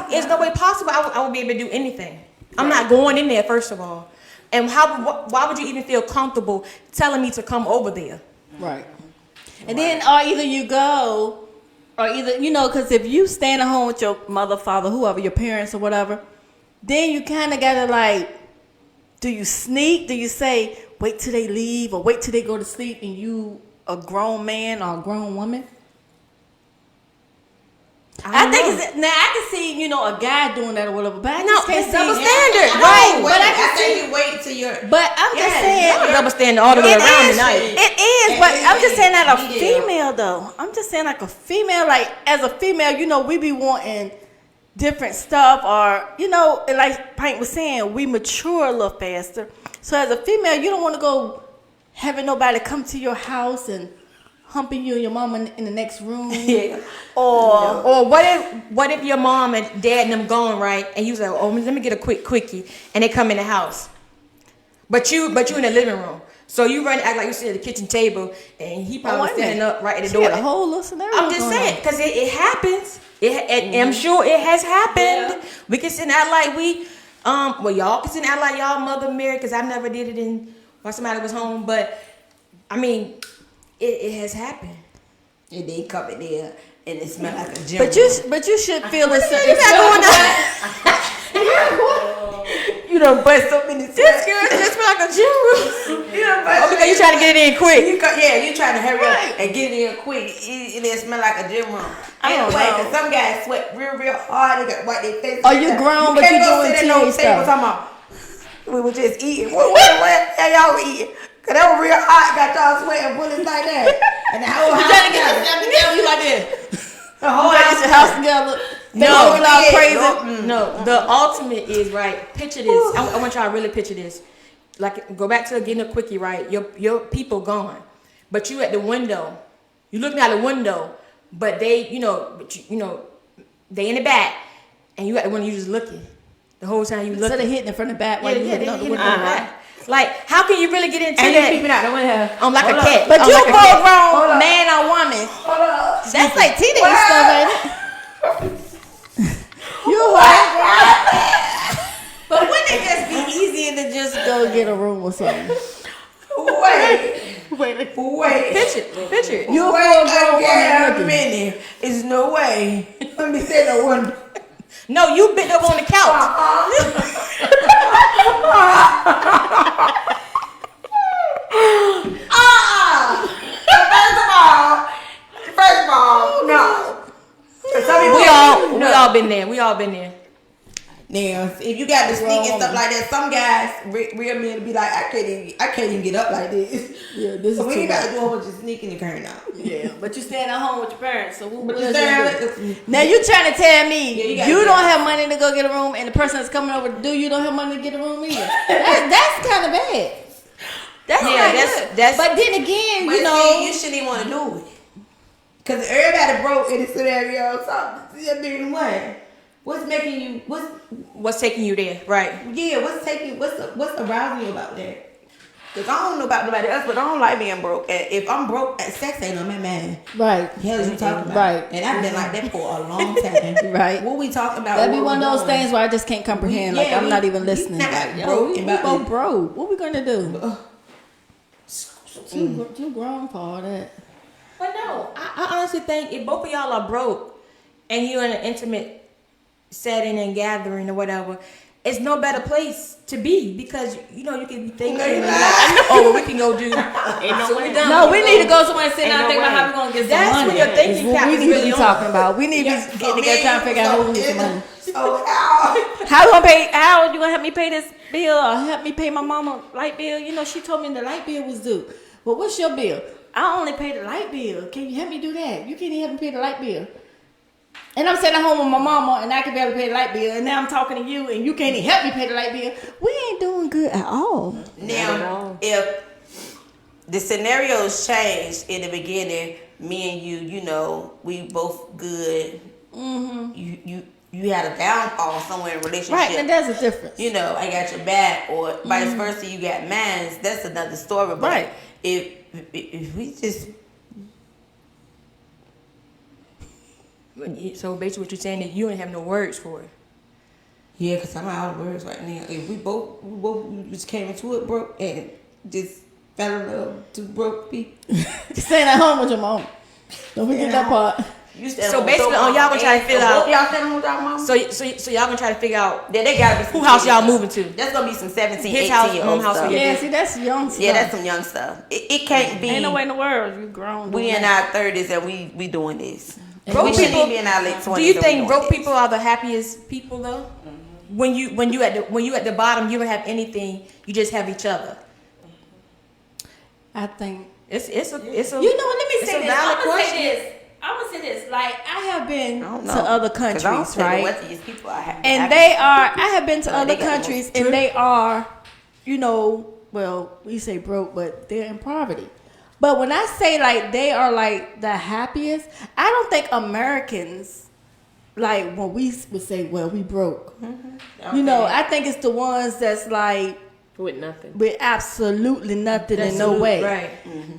there's no way possible. I would be able to do anything. I'm not going in there first of all. And why would you even feel comfortable telling me to come over there? Right. And then, or either you go, or either, because if you staying at home with your mother, father, whoever, your parents or whatever, then you kind of got to like, do you sneak? Do you say, wait till they leave or wait till they go to sleep and you a grown man or a grown woman? I think it's, now I can see, a guy doing that or whatever, but I just can't it's see. double standard, No, right? but I think you wait till you're. But I'm just saying. Double standard all the way around tonight. It is, but I'm just saying that a Yeah. female though. I'm just saying like a female, like as a female, we be wanting different stuff, or like Pint was saying, we mature a little faster. So as a female, you don't want to go having nobody come to your house and humping you and your mama in the next room. Yeah. Or what if your mom and dad and them gone, right? And you was like, oh, let me get a quickie, and they come in the house. But you in the living room. So you run act like you sit at the kitchen table, and he probably standing up right at the She door. got a whole little scenario. I'm just going saying, on. because it happens. I'm sure it has happened. Yeah. We can sit and act like we, y'all can sit and act like y'all mother married, because I never did it while somebody was home. But I mean, it has happened. And they come in there and it smell like a gym. But you should feel it. You done bust so many This girl just smell like a gym room. You done bust. Because you trying to get it in quick. You trying to hurry up and get it in quick. It smell like a gym room. I don't know. Cause some guys sweat real hard. They got white their face. Oh, you grown, but you doing teen stuff. We were just eating. What y'all eating? Cause that was real hot. Got y'all sweating bullets like that. And the whole house Trying to get yourself together, you like this. The whole Get your house together. No, the ultimate is, right, picture this. I want y'all to really picture this. Like, go back to getting a quickie, right? Your people gone. But you at the window. You looking out the window, but they, they in the back. And you at the window, you just looking. The whole time you looking. Instead of hitting it from the back. Yeah, While you they hitting hitting the it window. from the back. Like, how can you really get into and that? you peeping out the window. Like a cat. But you like a full cat. grown man or woman. That's like teenage stuff, ain't it? You right. But wouldn't it just be easier to just go get a room or something? Wait. Picture it. You a Wait full grown woman a looking. minute. There's no way. Let me say no one. No, you been up on the couch. First of all, no. We all been there. We all been there. Now, if you got to sneak and stuff like that, some guys, real men, be like, I can't even get up like this. Yeah, this So is we too ain't got to much. do a whole bunch of sneaking and carrying out. Yeah, but you staying at home with your parents, so what But else you you do? say, Now you trying to tell me Yeah, you you, gotta do don't that. have money to go get a room, and the person that's coming over to do you don't have money to get a room either. That's kind of bad. That's Yeah, not that's- good. that's- But then again, but you know, you shouldn't even want to do it. Because everybody broke in the scenario. So, I mean, what? What's making you, What's taking you there? Right. what's arousing you about that? Because I don't know about nobody else, but I don't like being broke. And if I'm broke, sex ain't on my mind. right? The hell is you talking about? Right. And I've been like that for a long time. Right. What we talking about? That'd be what one we of those doing? things where I just can't comprehend. Like I'm not even listening. not Like, yo, broke we about both it. broke. What we gonna do? Too grown for all that. But no, I honestly think if both of y'all are broke and you're in an intimate setting and gathering or whatever, it's no better place to be because you can be thinking, No, you're like, not. oh, we can go do. Ain't no way. No, we need to go somewhere and sit down and Ain't think no about how way. we're gonna get some That's money. when your thinking Is what cap we is need to really be on. talking about. We need to be getting together trying to figure out who we get some money. So How you gonna pay? How you gonna help me pay this bill or help me pay my mama light bill? She told me the light bill was due. But what's your bill? I only pay the light bill. Can you help me do that? You can't even help me pay the light bill. And I'm sitting at home with my mama, and I can barely pay the light bill. And now I'm talking to you, and you can't even help me pay the light bill. We ain't doing good at all. Now, if the scenarios changed in the beginning, me and you know, we both good. Mm-hmm. You had a downfall somewhere in a relationship. Right, and there's a difference. You know, I got your back, or vice versa, you got mine. That's another story. But Right. if we just... So basically what you're saying is you don't have no words for it. Yeah, because I'm out of words right now. If we both just came into it broke and just fell in love to broke people. Staying at home with your mom. Don't forget that part. So basically, y'all gonna try to figure out. Y'all staying home with y'all mom? So y'all gonna try to figure out Yeah, they gotta be some who house kids y'all stuff. moving to. That's gonna be some 17, His 18 house, year mom old house, stuff. or your Yeah, see, that's young stuff. Yeah, that's some young stuff. It can't be. Ain't no way in the world you grown. We in our 30s and we doing this. Broke We shouldn't people- even be in our late 20s. Do you and we think doing broke this. people are the happiest people though? When you at the bottom, you don't have anything. You just have each other. I think. It's a You know what? Let me it's say a this. valid I'm gonna question. say this. I'm gonna say this. Like I have been I don't to know. other 'Cause I don't countries, think the right? wealthiest people are happy. And they are. I have been to They other got the most countries, and they are, you know, well, we say broke, but they're in poverty. But when I say like they are like the happiest, I don't think Americans like when we would say, well, we broke. You know, I think it's the ones that's like With nothing. with absolutely nothing in no way. Right.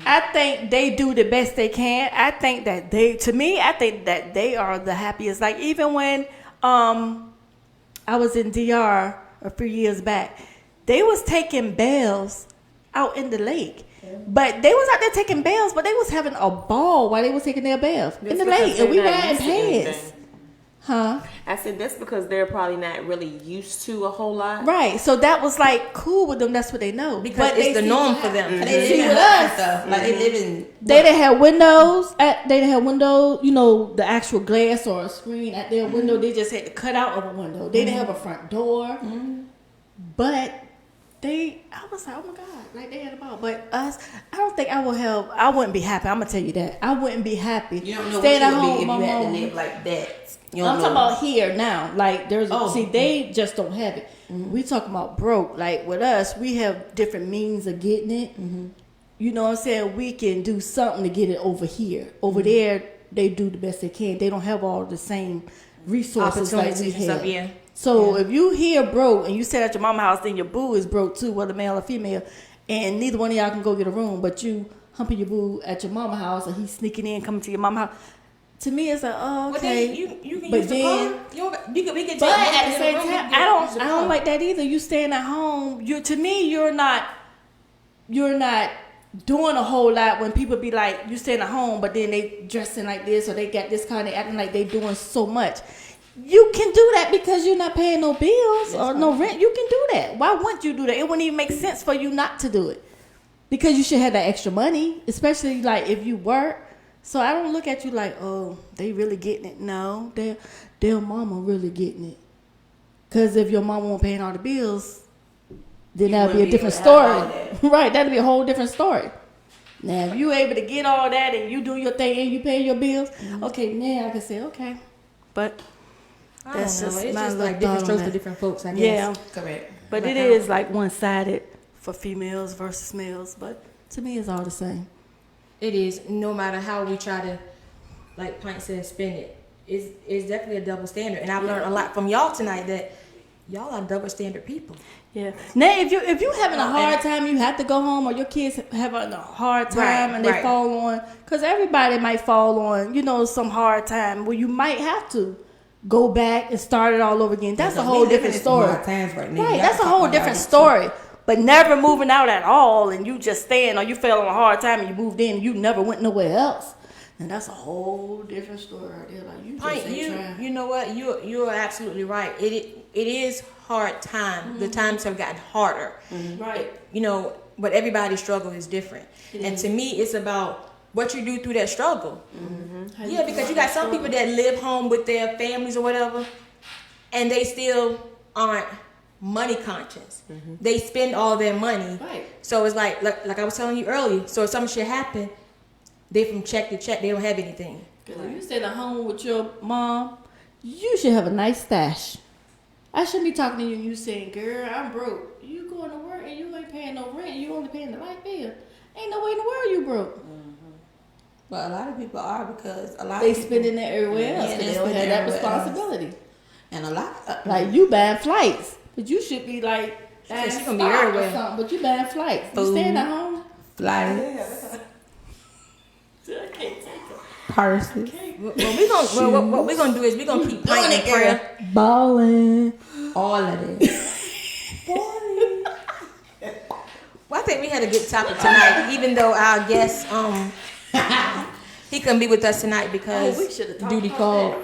I think they do the best they can. I think that I think that they are the happiest. Like even when I was in DR a few years back, they was taking baths out in the lake. But they was out there taking baths, but they was having a ball while they was taking their bath in the That's lake, because and we they're not riding used to anything. pants. Huh? I said that's because they're probably not really used to a whole lot. Right. So that was like cool with them. That's what they know. Because But it's they the see norm what for them. happens. They See live in with huts and us. stuff. Like they live in. They didn't have windows. They didn't have windows. You know, the actual glass or a screen at their window. They just had to cut out of a window. They didn't have a front door. But I was like, oh my god, like they had a ball. But us, I don't think I would have. I wouldn't be happy. I'm gonna tell you that. I wouldn't be happy. You don't know Staying what at you home would be with if my you had to mom. live like that. You I'm don't talking know. about here now. Like there's they just don't have it. We talking about broke. Like with us, we have different means of getting it. You know what I'm saying? We can do something to get it over here. Over there, they do the best they can. They don't have all the same resources like we Opportunities and have. stuff, yeah. So if you here broke and you sit at your mama's house, then your boo is broke too, whether male or female, and neither one of y'all can go get a room, but you humping your boo at your mama's house, and he's sneaking in, coming to your mama's house. To me, it's like, oh, But okay. then you can But use the then- car. We can take But one at in the the same room, time, you can use the I car. don't like that either. You staying at home. To me, you're not doing a whole lot when people be like, you staying at home, but then they dressing like this or they got this kind of acting like they doing so much. You can do that because you're not paying no bills or no rent. You can do that. Why wouldn't you do that? It wouldn't even make sense for you not to do it because you should have that extra money, especially like if you work. So I don't look at you like, oh, they really getting it. No, their mama really getting it. Because if your mama won't paying all the bills, then that'll be a different story. Right, that'll be a whole different story. Now, if you able to get all that and you do your thing and you pay your bills, okay, now I can say, okay. But that's I don't know. just It's my just little like thought different on strokes that. for different folks, I guess. Yeah, Correct. but it is like one-sided for females versus males. But to me, it's all the same. It is. No matter how we try to, like Pint said, spin it, it's definitely a double standard. And I've learned a lot from y'all tonight that y'all are double standard people. Yeah. Now, if you having a hard time, you have to go home, or your kids having a hard time and they fall on, because everybody might fall on, some hard time where you might have to go back and start it all over again. That's a whole different story. Right, That's a whole different story. But never moving out at all, and you just staying, or you fell on a hard time and you moved in and you never went nowhere else. And that's a whole different story right there. Like you just ain't trying. You know what? You're absolutely right. It is hard time. The times have gotten harder. Right. But everybody's struggle is different. And to me, it's about what you do through that struggle. Yeah, because you got some people that live home with their families or whatever, and they still aren't money conscious. They spend all their money. Right. So it's like I was telling you earlier. So if something should happen, they from check to check, they don't have anything. If you stay at home with your mom you should have a nice stash. I shouldn't be talking to you and you saying, girl, I'm broke. You going to work and you ain't paying no rent. You only paying the light bill. Ain't no way in the world you broke. But a lot of people are because a lot They of people, spending it everywhere else. Yeah, They they don't spend have that everywhere else. responsibility. and a lot Like you buying flights, but you should be like buying She gonna be stock or everywhere. something. But you buying flights. You Food. staying at home. flights, I can't take it. purses, What we're gonna do is we're gonna keep praying in prayer. Balling. all of this. Well, I think we had a good topic tonight, even though our guest he couldn't be with us tonight because we should've talked duty about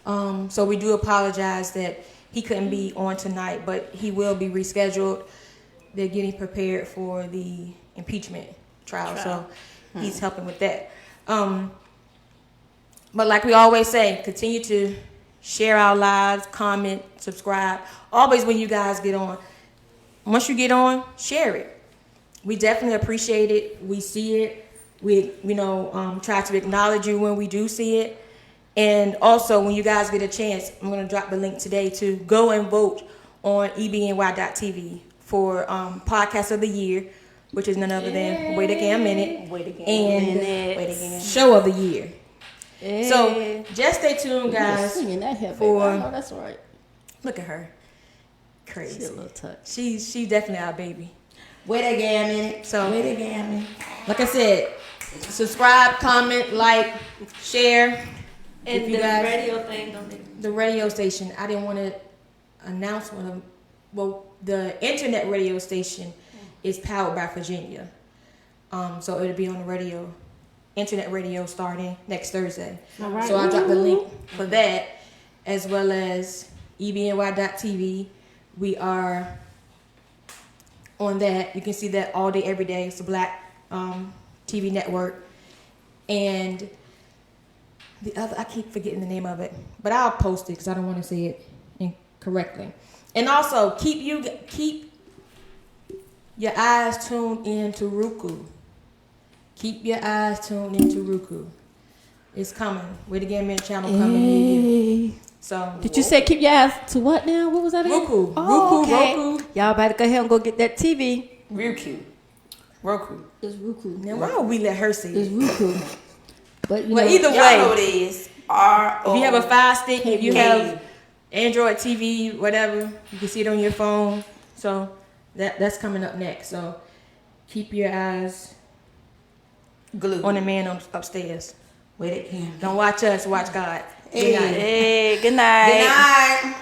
called. So we do apologize that he couldn't be on tonight, but he will be rescheduled. They're getting prepared for the impeachment trial, so he's helping with that. But like we always say, continue to share our lives, comment, subscribe. Always when you guys get on, once you get on, share it. We definitely appreciate it. We see it. We try to acknowledge you when we do see it. And also, when you guys get a chance, I'm going to drop the link today to go and vote on ebny.tv for Podcast of the Year, which is none other than Wait Again a Minute and Show of the Year. So just stay tuned, guys. Singing that here, baby. for- I know that's right. Look at her. Crazy. She's a little touch. She's definitely our baby. Wait again a minute. So- wait again a minute. Like I said, subscribe, comment, like, share. And If you the guys- radio thing, don't they? The radio station, I didn't want to announce one of them. Well, the internet radio station is powered by Virginia. So it'll be on the radio, internet radio starting next Thursday. All right. So I'll drop the link for that, as well as ebny.tv. We are on that. You can see that all day, every day. It's a black TV network. And the other, I keep forgetting the name of it, but I'll post it because I don't want to say it incorrectly. And also, keep your eyes tuned into Roku. Keep your eyes tuned into Roku. It's coming. Wait Again Minute channel coming near you. So Did you say keep your eyes to what now? What was that? again? Roku. Oh, Roku, okay. Roku. Y'all better go ahead and go get that TV. Roku. It's Roku. Now why would we let her see It's it? Roku. But you Well, know, either Y'all know what way, it is. R-O. if you have a Fire Stick, if you K. have Android TV, whatever, you can see it on your phone. So that's coming up next. So keep your eyes glue on the man upstairs. Wait again. Don't watch us, watch God. Good Hey. night. Hey, good night. Good night.